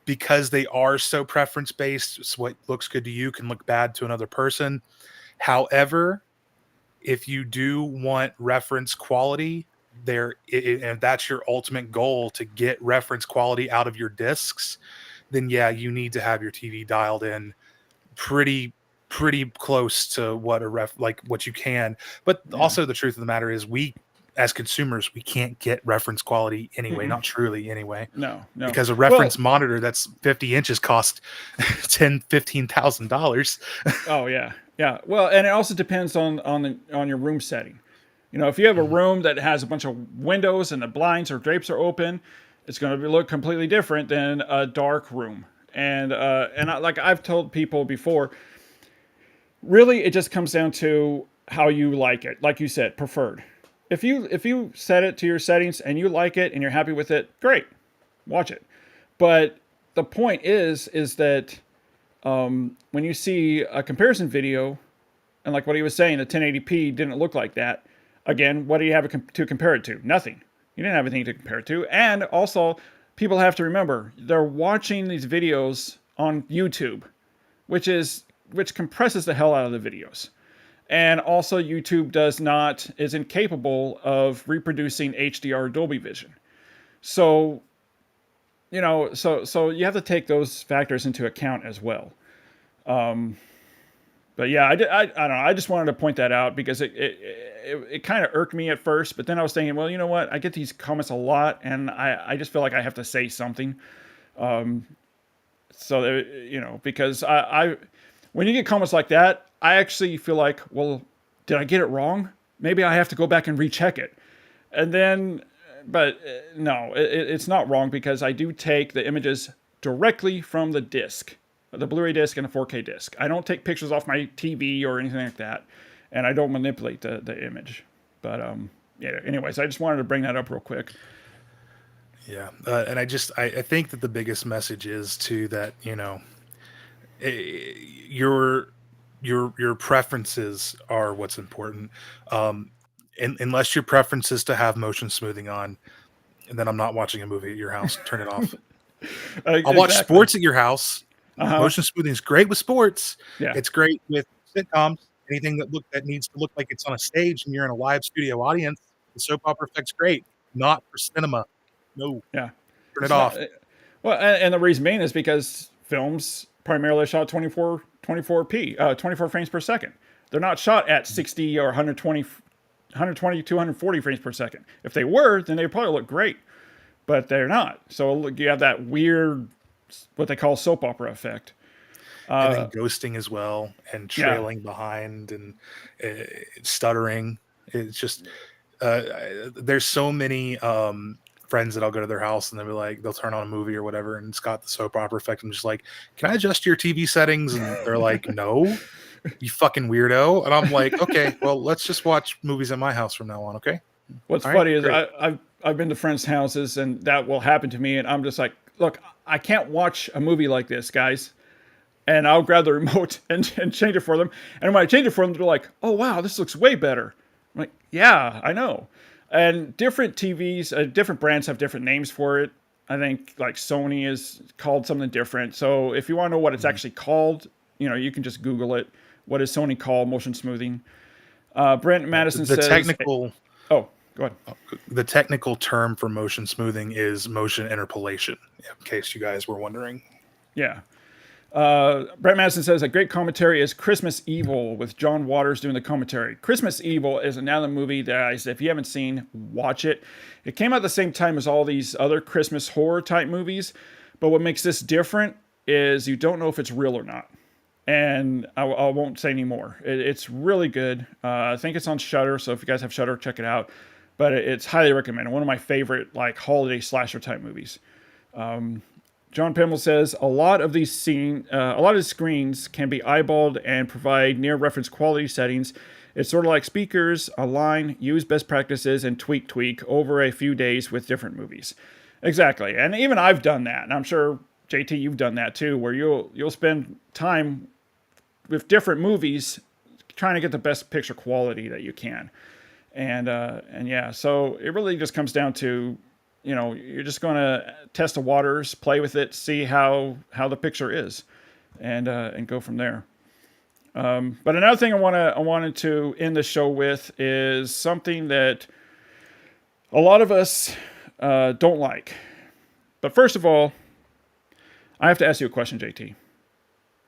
because they are so preference based. So what looks good to you can look bad to another person. However, if you do want reference quality there, and that's your ultimate goal, to get reference quality out of your discs, then yeah, you need to have your TV dialed in pretty close to what what you can. But Yeah. also the truth of the matter is, we as consumers, we can't get reference quality anyway, Mm-mm. not truly anyway, No, no. because a Well, reference monitor that's 50 inches cost $15,000. oh yeah, yeah. Well, and it also depends on your room setting. You know, if you have a room that has a bunch of windows and the blinds or drapes are open, it's going to look completely different than a dark room. Like I've told people before, really it just comes down to how you like it. Like you said, preferred. If you set it to your settings and you like it and you're happy with it, great, watch it. But the point is that when you see a comparison video, and like what he was saying, the 1080p didn't look like that. Again, what do you have to compare it to? Nothing. You didn't have anything to compare it to. And also, people have to remember they're watching these videos on YouTube, which compresses the hell out of the videos. And also, YouTube is incapable of reproducing HDR Dolby Vision. So, so you have to take those factors into account as well. But yeah, I don't know. I just wanted to point that out because it kind of irked me at first, but then I was thinking, well, you know what? I get these comments a lot, and I just feel like I have to say something. So because I when you get comments like that, I actually feel like, well, did I get it wrong? Maybe I have to go back and recheck it, and then, but no, it's not wrong because I do take the images directly from the disc, the Blu-ray disc and a 4K disc. I don't take pictures off my TV or anything like that, and I don't manipulate the image. But yeah. Anyways, I just wanted to bring that up real quick. Yeah, and I think that the biggest message is too that, you know, your your preferences are what's important. Unless your preference is to have motion smoothing on, and then I'm not watching a movie at your house. Turn it off. I'll watch Exactly. sports at your house. Uh-huh. Motion smoothing is great with sports. Yeah. It's great with sitcoms. Anything that needs to look like it's on a stage and you're in a live studio audience, the soap opera effect's great. Not for cinema. No, Yeah. turn it It's not off. well, and the reason being is because films primarily are shot 24p, 24 frames per second. They're not shot at 60 or 120, 240 frames per second. If they were, then they'd probably look great, but they're not. So you have that weird, what they call soap opera effect. And then ghosting as well, and Yeah. trailing behind, and stuttering. It's just there's so many friends that I'll go to their house and they'll turn on a movie or whatever, and it's got the soap opera effect. I'm just like, can I adjust your TV settings? And they're like, no, you fucking weirdo. And I'm like, okay, well, let's just watch movies at my house from now on. Okay. What's All right, funny is great. I've been to friends' houses and that will happen to me, and I'm just like, look, I can't watch a movie like this, guys. And I'll grab the remote and change it for them. And when I change it for them, they're like, oh wow, this looks way better. I'm like, yeah, I know. And different TVs, different brands have different names for it. I think like Sony is called something different. So if you want to know what it's actually called, you can just Google it. What is Sony called motion smoothing? Brent Madison The says, technical oh, go ahead. the technical term for motion smoothing is motion interpolation, in case you guys were wondering. Yeah. Brett Madison says a great commentary is Christmas Evil with John Waters doing the commentary. Christmas Evil is another movie that if you haven't seen, watch it. It came out at the same time as all these other Christmas horror type movies, but what makes this different is you don't know if it's real or not. and I won't say any more. It's really good. I think it's on Shudder, so if you guys have Shudder, check it out. But it's highly recommended. One of my favorite like holiday slasher type movies. John Pimmel says a lot of the screens can be eyeballed and provide near reference quality settings. It's sort of like speakers, align, use best practices, and tweak over a few days with different movies. Exactly, and even I've done that, and I'm sure JT, you've done that too, where you'll spend time with different movies trying to get the best picture quality that you can. And yeah, so it really just comes down to, you're just going to test the waters, play with it, see how the picture is, and go from there. But another thing I wanted to end the show with is something that a lot of us don't like. But first of all, I have to ask you a question, JT.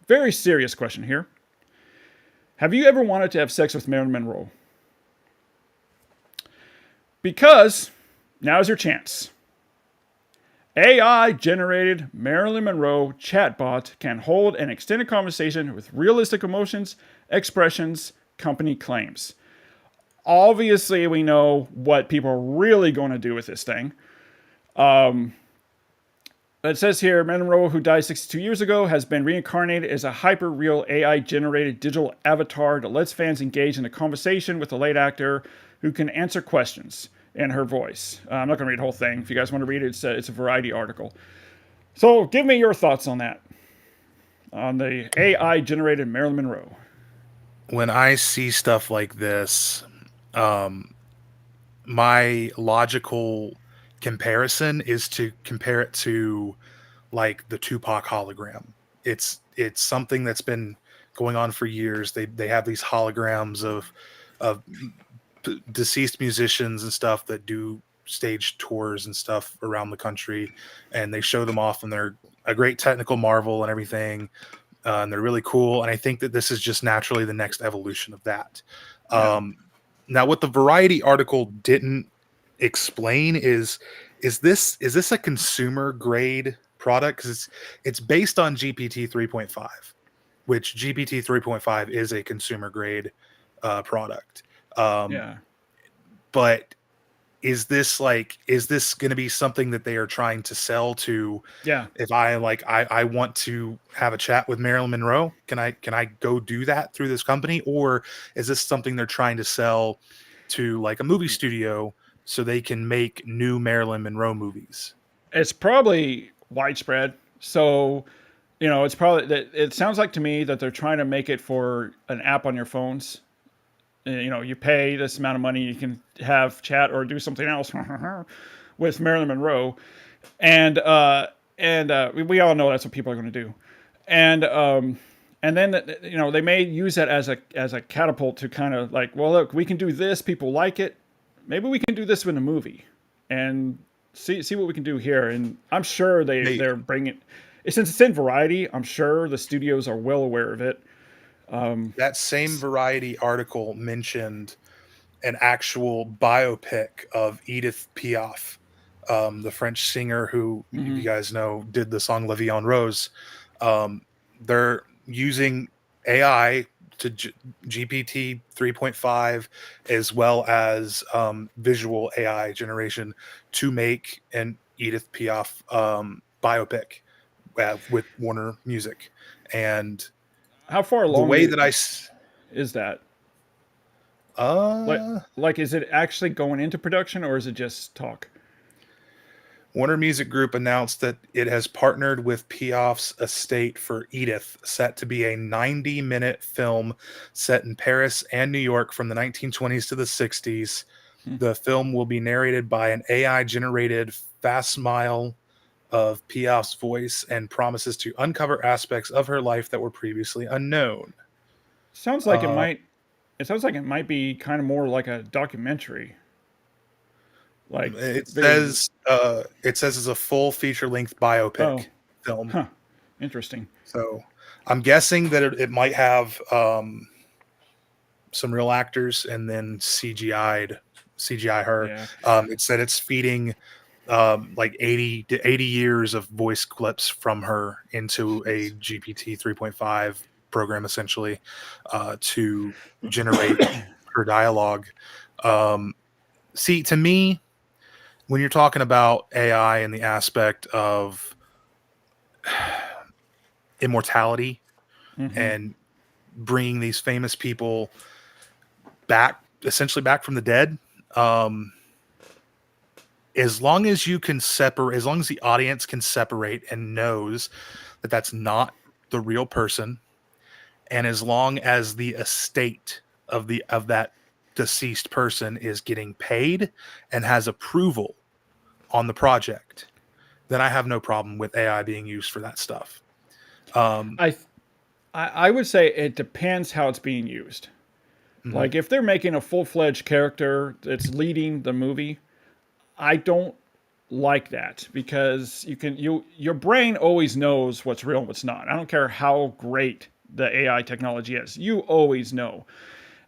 Very serious question here. Have you ever wanted to have sex with Marilyn Monroe? Because now's your chance. AI-generated Marilyn Monroe chatbot can hold an extended conversation with realistic emotions, expressions, company claims. Obviously, we know what people are really going to do with this thing. It says here, Marilyn Monroe, who died 62 years ago, has been reincarnated as a hyper-real AI-generated digital avatar that lets fans engage in a conversation with the late actor who can answer questions in her voice. I'm not going to read the whole thing. If you guys want to read it, it's a Variety article. So give me your thoughts on that, on the AI-generated Marilyn Monroe. When I see stuff like this, my logical comparison is to compare it to like the Tupac hologram. It's something that's been going on for years. They have these holograms of deceased musicians and stuff that do stage tours and stuff around the country, and they show them off, and they're a great technical marvel and everything, and they're really cool. And I think that this is just naturally the next evolution of that. Yeah. Now, what the Variety article didn't explain is this a consumer grade product? Because it's based on GPT 3.5, which GPT 3.5 is a consumer grade product. Yeah. But is this going to be something that they are trying to sell to? Yeah. If I want to have a chat with Marilyn Monroe, can I go do that through this company? Or is this something they're trying to sell to like a movie studio so they can make new Marilyn Monroe movies? It's probably widespread. So, it's probably that it sounds like to me that they're trying to make it for an app on your phones. You pay this amount of money, you can have chat or do something else with Marilyn Monroe, and we all know that's what people are going to do, and then they may use that as a catapult to kind of like, well, look, we can do this, people like it, maybe we can do this in a movie, and see what we can do here. And I'm sure they're bringing it, since it's in Variety. I'm sure the studios are well aware of it. That same Variety article mentioned an actual biopic of Edith Piaf, the French singer who you guys know did the song La Vie en Rose. They're using AI to GPT 3.5 as well as visual AI generation to make an Edith Piaf biopic with Warner Music. And how far along the way that is that? Like, is it actually going into production, or is it just talk? Warner Music Group announced that it has partnered with Piaf's estate for Edith, set to be a 90-minute film set in Paris and New York from the 1920s to the 60s. The film will be narrated by an AI-generated facsimile of Piaf's voice and promises to uncover aspects of her life that were previously unknown. Sounds like it might. It sounds like it might be kind of more like a documentary. Like it says it's a full feature-length biopic film. Huh. Interesting. So I'm guessing that it might have some real actors and then CGI her. Yeah. It said it's feeding like 80 years of voice clips from her into a GPT 3.5 program essentially to generate her dialogue. See, to me, when you're talking about AI and the aspect of immortality Mm-hmm. and bringing these famous people back, essentially back from the dead, um, as long as you can separate, as long as the audience can separate and knows that that's not the real person, and as long as the estate of that deceased person is getting paid and has approval on the project, then I have no problem with AI being used for that stuff. Um, I, I would say it depends how it's being used. mhm. Like if they're making a full-fledged character that's leading the movie, I don't like that because your brain always knows what's real and what's not. I don't care how great the AI technology is. You always know.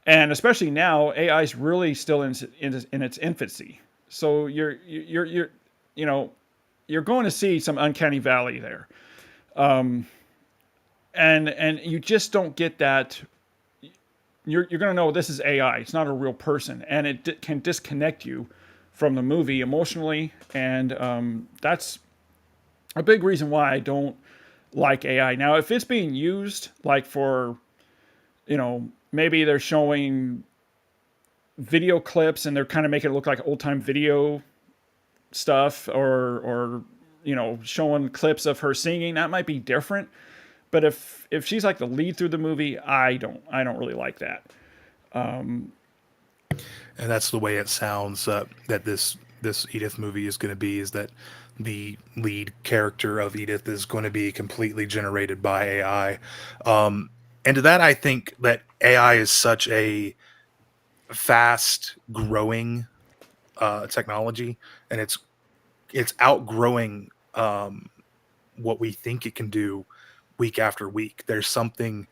And especially now, AI is really still in its infancy. So you know you're going to see some uncanny valley there, and you just don't get that. You're going to know this is AI. It's not a real person, and can disconnect you from the movie emotionally, and that's a big reason why I don't like AI. Now, if it's being used like for, maybe they're showing video clips and they're kind of making it look like old time video stuff, or showing clips of her singing, that might be different. But if she's like the lead through the movie, I don't really like that. And that's the way it sounds that this Edith movie is going to be, is that the lead character of Edith is going to be completely generated by AI. And to that, I think that AI is such a fast growing technology, and it's outgrowing what we think it can do week after week. There's something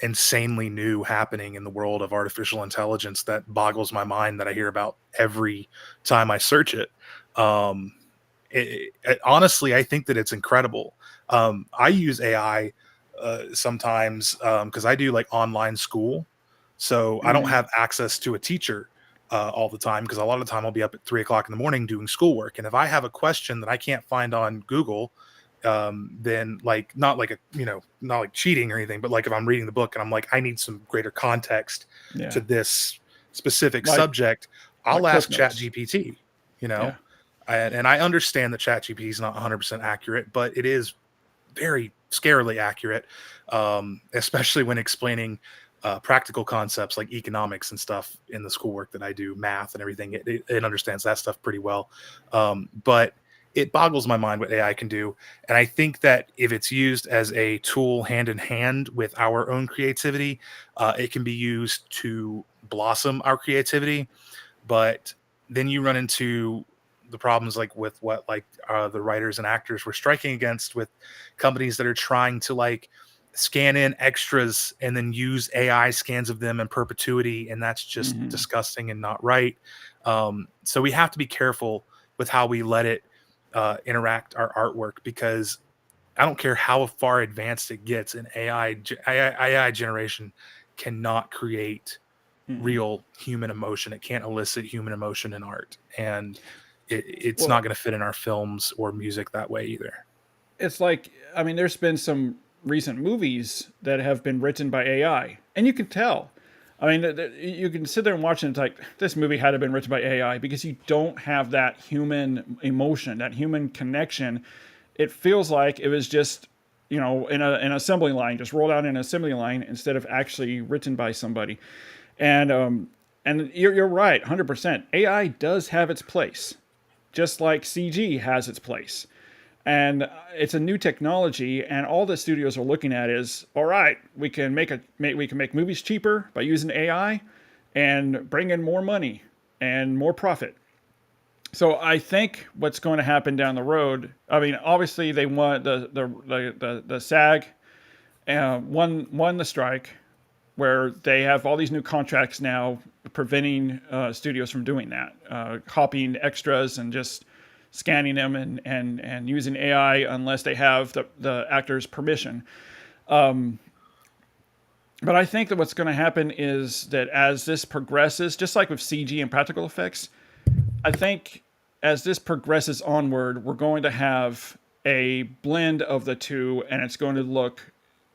insanely new happening in the world of artificial intelligence that boggles my mind, that I hear about every time I search it. Um, Honestly, I think that it's incredible. I use AI sometimes because I do like online school, so I don't Mm, have access to a teacher all the time, because a lot of the time I'll be up at 3 o'clock in the morning doing schoolwork, and if I have a question that I can't find on Google, then like not like a not like cheating or anything, but like if I'm reading the book and I'm like I need some greater context to yeah, this specific like subject, I'll Cliff ask Notes. ChatGPT. You know, Yeah. and I understand that ChatGPT is not 100% accurate, but it is very scarily accurate, especially when explaining practical concepts like economics and stuff in the schoolwork that I do, math and everything. It understands that stuff pretty well. But it boggles my mind what AI can do. And I think that if it's used as a tool hand in hand with our own creativity, it can be used to blossom our creativity. But then you run into the problems like with what like the writers and actors were striking against, with companies that are trying to like scan in extras and then use AI scans of them in perpetuity, and that's just Hmm. disgusting and not right. So we have to be careful with how we let it interact our artwork, because I don't care how far advanced it gets, an AI generation cannot create Hmm. real human emotion. It can't elicit human emotion in art, and it's not Well, going to fit in our films or music that way either. it's like, I mean, there's been some recent movies that have been written by AI, and you can tell. I mean, you can sit there and watch it, and it's like, this movie had to have been written by AI because you don't have that human emotion, that human connection. It feels like it was just, in an assembly line, just rolled out in an assembly line instead of actually written by somebody. And you're right, 100%. AI does have its place, just like CG has its place. And it's a new technology, and all the studios are looking at is, all right, we can make movies cheaper by using AI and bring in more money and more profit. So I think what's going to happen down the road. I mean, obviously they want the SAG won the strike, where they have all these new contracts now preventing studios from doing that, copying extras and just scanning them and using AI unless they have the actor's permission. But I think that what's going to happen is that as this progresses, just like with CG and practical effects, I think as this progresses onward, we're going to have a blend of the two, and it's going to look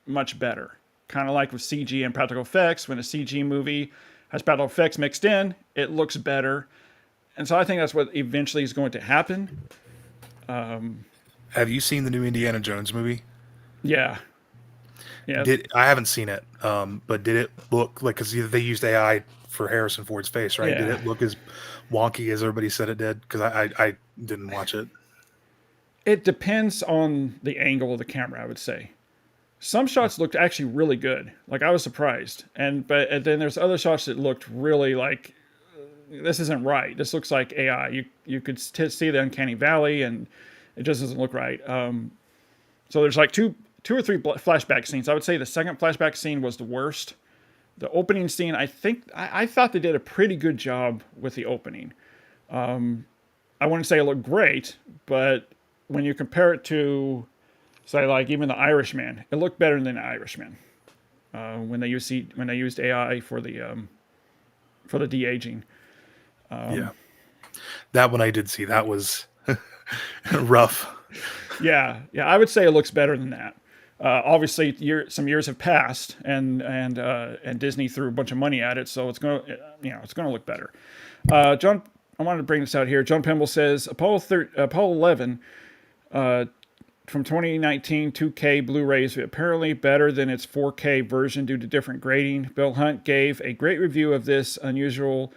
much better. Kind of like with CG and practical effects, when a CG movie has practical effects mixed in, it looks better. And so I think that's what eventually is going to happen. Have you seen the new Indiana Jones movie? Yeah. Yeah. I haven't seen it, but did it look like, because they used AI for Harrison Ford's face, right? Did Yeah. it look as wonky as everybody said it did? Because I didn't watch it. It depends on the angle of the camera, I would say. Some shots looked actually really good. Like I was surprised. And then there's other shots that looked really like this isn't right. This looks like AI. You could see the uncanny valley, and it just doesn't look right. So there's like two or three flashback scenes. I would say the second flashback scene was the worst. The opening scene, I thought they did a pretty good job with the opening. I wouldn't say it looked great, but when you compare it to, say, like even The Irishman, it looked better than The Irishman. When they used AI for the de-aging. Yeah, that one I did see. That was rough. Yeah, I would say it looks better than that. Obviously, some years have passed, and Disney threw a bunch of money at it, so it's gonna look better. John, I wanted to bring this out here. John Pemble says Apollo 11 from 2019 2K Blu-ray is apparently better than its 4K version due to different grading. Bill Hunt gave a great review of this unusual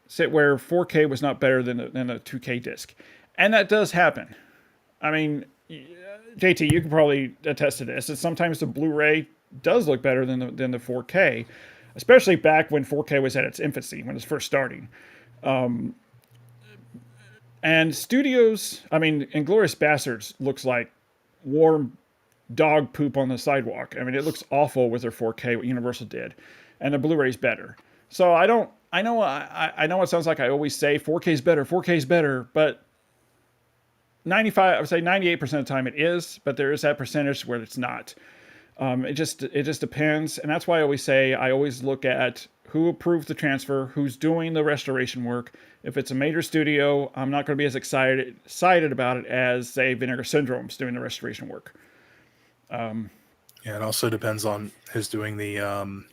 sit where 4K was not better than a 2K disc, and that does happen. I mean, JT, you can probably attest to this. That sometimes the Blu-ray does look better than the 4K, especially back when 4K was at its infancy, when it was first starting. And studios, I mean, Inglourious Bastards looks like warm dog poop on the sidewalk. I mean, it looks awful with their 4K, what Universal did, and the Blu-ray's better. So I know it sounds like I always say 4K's better, but 95, I would say 98% of the time it is, but there is that percentage where it's not. It just depends, and that's why I always look at who approved the transfer, who's doing the restoration work. If it's a major studio, I'm not going to be as excited about it as, say, Vinegar Syndrome's doing the restoration work. Yeah, it also depends on who's doing the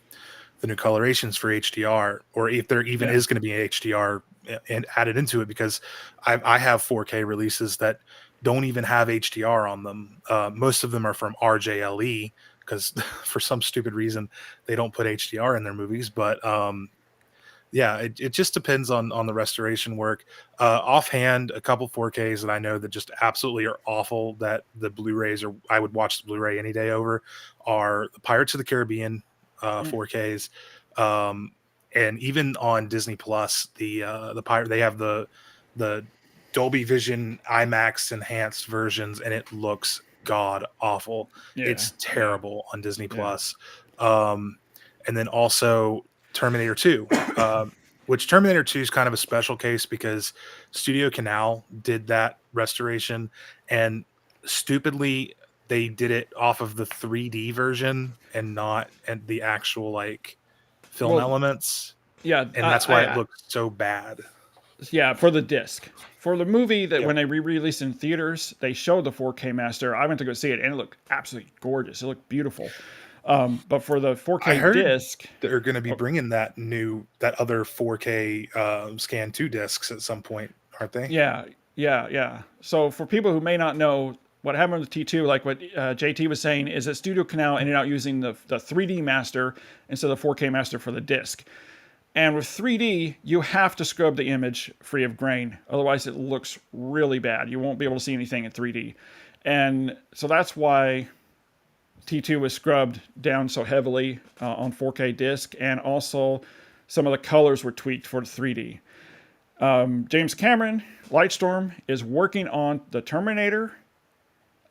new colorations for HDR, or if there even is going to be HDR and added into it, because I have 4K releases that don't even have HDR on them. Most of them are from RJLE, because for some stupid reason they don't put HDR in their movies. But yeah, it just depends on the restoration work. Offhand, a couple 4Ks that I know that just absolutely are awful, that the Blu-rays, or I would watch the Blu-ray any day over, are the Pirates of the Caribbean 4Ks. And even on Disney Plus, the pirate, they have the Dolby Vision IMAX enhanced versions, and it looks god awful. It's terrible on Disney Plus. And then also Terminator 2, which Terminator 2 is kind of a special case because Studio Canal did that restoration, and stupidly they did it off of the 3D version and not and the actual like film elements. Yeah, and that's why it looks so bad. Yeah, for the disc. For the movie that when they re-released in theaters, they showed the 4K master. I went to go see it, and it looked absolutely gorgeous. It looked beautiful. But for the 4K disc, they're going to be bringing that other 4K Scan 2 discs at some point, aren't they? Yeah. So for people who may not know, what happened with T2, like what JT was saying, is that Studio Canal ended up using the 3D master instead of the 4K master for the disc. And with 3D, you have to scrub the image free of grain. Otherwise, it looks really bad. You won't be able to see anything in 3D. And so that's why T2 was scrubbed down so heavily on 4K disc. And also, some of the colors were tweaked for the 3D. James Cameron, Lightstorm, is working on the Terminator,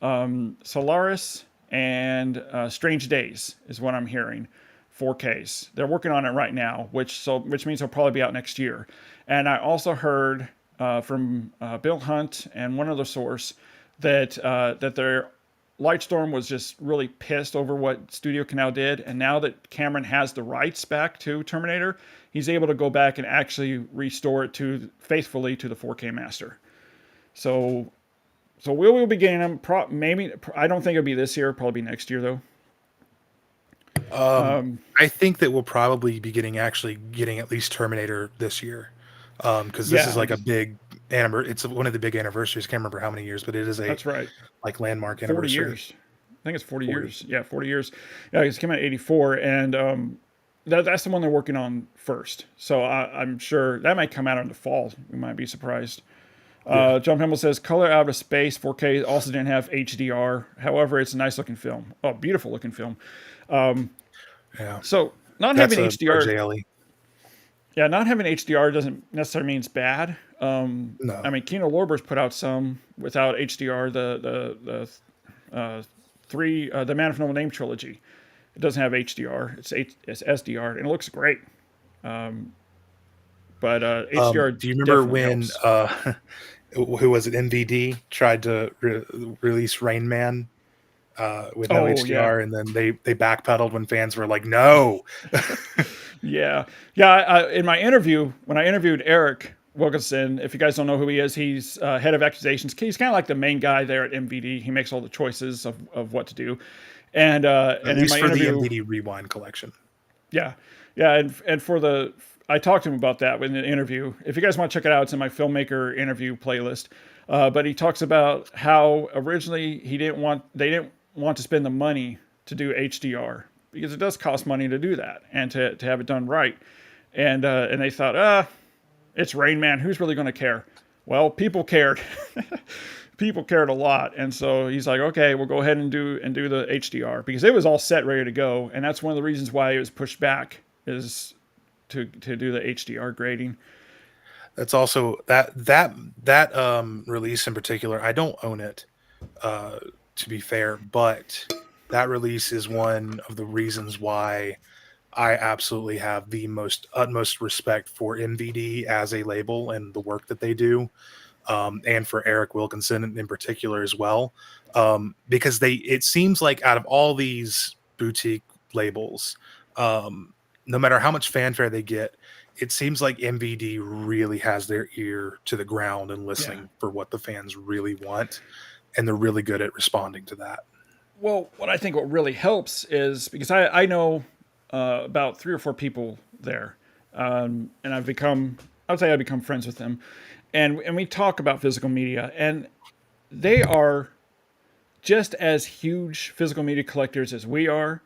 Solaris, and Strange Days, is what I'm hearing. 4Ks. They're working on it right now, which means it'll probably be out next year. And I also heard from Bill Hunt and one other source that they're Lightstorm was just really pissed over what Studio Canal did, and now that Cameron has the rights back to Terminator, he's able to go back and actually restore it to faithfully to the 4K master. So we will be getting them. Maybe I don't think it'll be this year. Probably next year though. I think that we'll probably be getting at least Terminator this year, because this is like a big anniversary. It's one of the big anniversaries. Can't remember how many years, but it is that's right. like landmark 40 anniversary. years. I think it's 40 years. Yeah, 40 years. Yeah, it came out in 84, and that's the one they're working on first. So I'm sure that might come out in the fall. We might be surprised. John Pimble says, Color Out of Space 4K also didn't have HDR. However, it's a nice looking film. Oh, beautiful looking film. Yeah. So not having HDR. JLE. Yeah, not having HDR doesn't necessarily mean it's bad. No. I mean, Kino Lorber's put out some without HDR. The Man of No Name trilogy. It doesn't have HDR. It's SDR, and it looks great. But HDR. Do you remember when helps. Who was it? MVD tried to release Rain Man with no HDR, and then they backpedaled when fans were like, "No." Yeah. In my interview, when I interviewed Eric Wilkinson, if you guys don't know who he is, he's head of accusations. He's kind of like the main guy there at MVD. He makes all the choices of what to do. And at least in my for interview, the MVD Rewind collection. Yeah, and for the. I talked to him about that in the interview. If you guys want to check it out, it's in my filmmaker interview playlist. But he talks about how originally they didn't want to spend the money to do HDR because it does cost money to do that and to have it done right. And they thought, it's Rain Man. Who's really going to care? Well, people cared. People cared a lot, and so he's like, okay, we'll go ahead and do the HDR because it was all set, ready to go, and that's one of the reasons why it was pushed back is to do the HDR grading. That's also that release in particular. I don't own it, to be fair, but that release is one of the reasons why I absolutely have the utmost respect for MVD as a label and the work that they do, and for Eric Wilkinson in particular as well, because it seems like out of all these boutique labels, no matter how much fanfare they get, it seems like MVD really has their ear to the ground and listening for what the fans really want, and they're really good at responding to that. Well, what really helps is because I know about 3 or 4 people there, and I've become friends with them, and we talk about physical media, and they are just as huge physical media collectors as we are.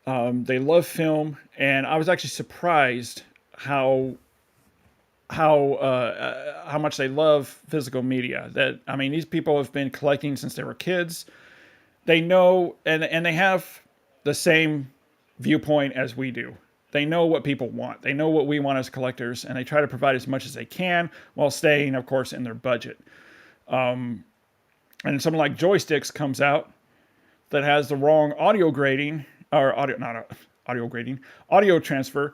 They love film, and I was actually surprised how much they love physical media. That I mean, these people have been collecting since they were kids. They know, and they have the same viewpoint as we do. They know what people want. They know what we want as collectors, and they try to provide as much as they can while staying, of course, in their budget. And something like Joysticks comes out that has the wrong audio grading, or audio transfer.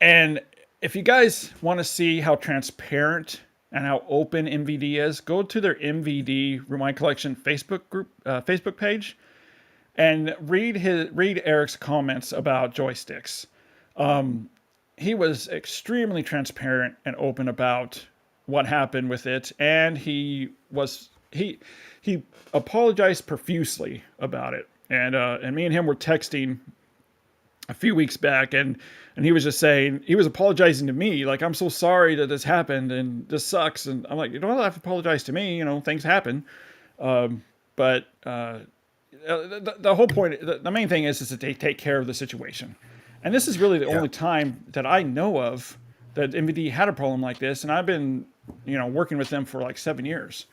And if you guys want to see how transparent and how open MVD is, go to their MVD Rewind Collection Facebook page, and read Eric's comments about Joysticks. He was extremely transparent and open about what happened with it, and he apologized profusely about it. And me and him were texting a few weeks back, and he was just saying, he was apologizing to me, like, I'm so sorry that this happened, and this sucks. And I'm like, you don't have to apologize to me, things happen. But the whole point, the main thing is that they take care of the situation. And this is really the only time that I know of that MVD had a problem like this, and I've been, working with them for like 7 years.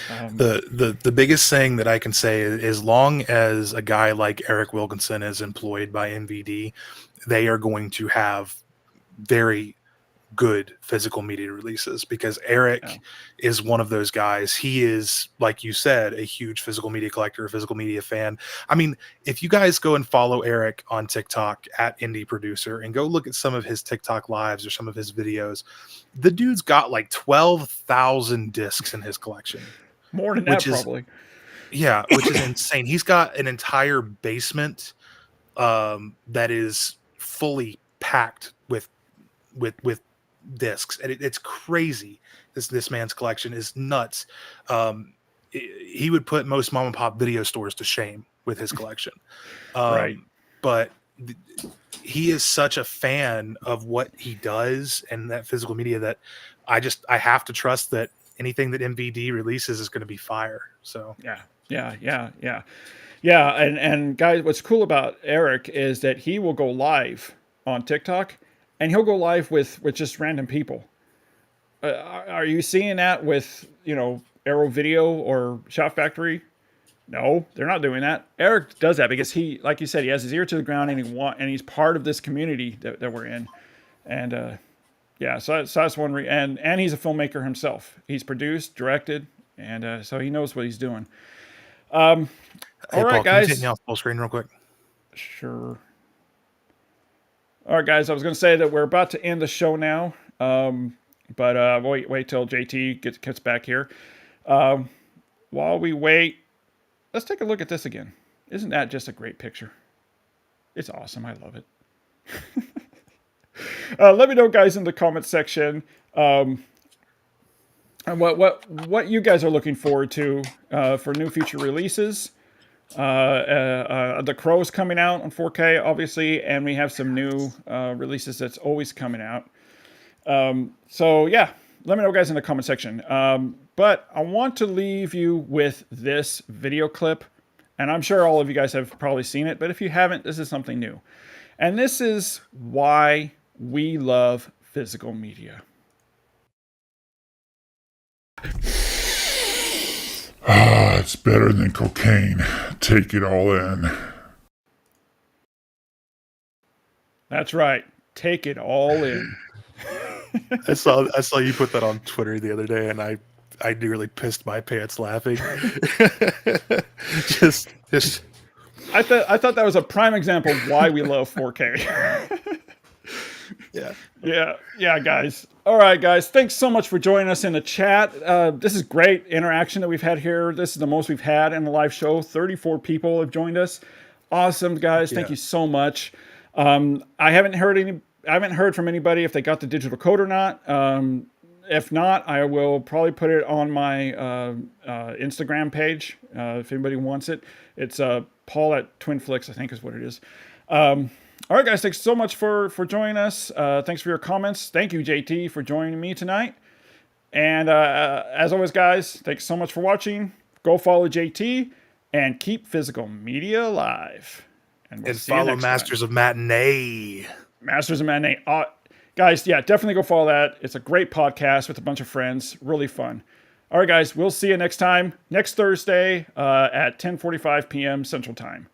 The biggest thing that I can say is, as long as a guy like Eric Wilkinson is employed by MVD, they are going to have very good physical media releases, because Eric is one of those guys. He is, like you said, a huge physical media collector, a physical media fan. I mean, if you guys go and follow Eric on TikTok at Indie Producer and go look at some of his TikTok lives or some of his videos, the dude's got like 12,000 discs in his collection. More than that, probably. Yeah, which is insane. He's got an entire basement that is fully packed with discs, and it's crazy. This man's collection is nuts. He would put most mom and pop video stores to shame with his collection. Right. But he is such a fan of what he does and that physical media that I have to trust that anything that MVD releases is going to be fire. So Yeah. And guys, what's cool about Eric is that he will go live on TikTok, and he'll go live with just random people. Are you seeing that with, Arrow Video or Shop Factory? No, they're not doing that. Eric does that because he, like you said, he has his ear to the ground, and he's part of this community that we're in. And so that's one and he's a filmmaker himself. He's produced, directed, and so he knows what he's doing. Hey, all Paul, right, can you guys. take me off full screen real quick? Sure. All right, guys. I was going to say that we're about to end the show now, but wait till JT gets back here. While we wait, let's take a look at this again. Isn't that just a great picture? It's awesome. I love it. Let me know, guys, in the comment section and what you guys are looking forward to for new feature releases. The Crow's coming out on 4K, obviously, and we have some new releases that's always coming out. So yeah, let me know, guys, in the comment section. But I want to leave you with this video clip, and I'm sure all of you guys have probably seen it, but if you haven't, this is something new. And this is why we love physical media. It's better than cocaine. Take it all in. That's right. Take it all in. I saw you put that on Twitter the other day, and I nearly pissed my pants laughing. just I thought that was a prime example of why we love 4K. Yeah, guys. All right, guys. Thanks so much for joining us in the chat. This is great interaction that we've had here. This is the most we've had in the live show. 34 people have joined us. Awesome, guys. Thank you so much. I haven't heard from anybody if they got the digital code or not. If not, I will probably put it on my Instagram page if anybody wants it. It's Paul at Twinflix, I think is what it is. All right, guys, thanks so much for joining us. Thanks for your comments. Thank you, JT, for joining me tonight. And as always, guys, thanks so much for watching. Go follow JT and keep physical media alive. And we'll see follow you next Masters time. of Matinee. Masters of Matinee. Guys, yeah, definitely go follow that. It's a great podcast with a bunch of friends. Really fun. All right, guys, we'll see you next time, next Thursday at 10:45 p.m. Central Time.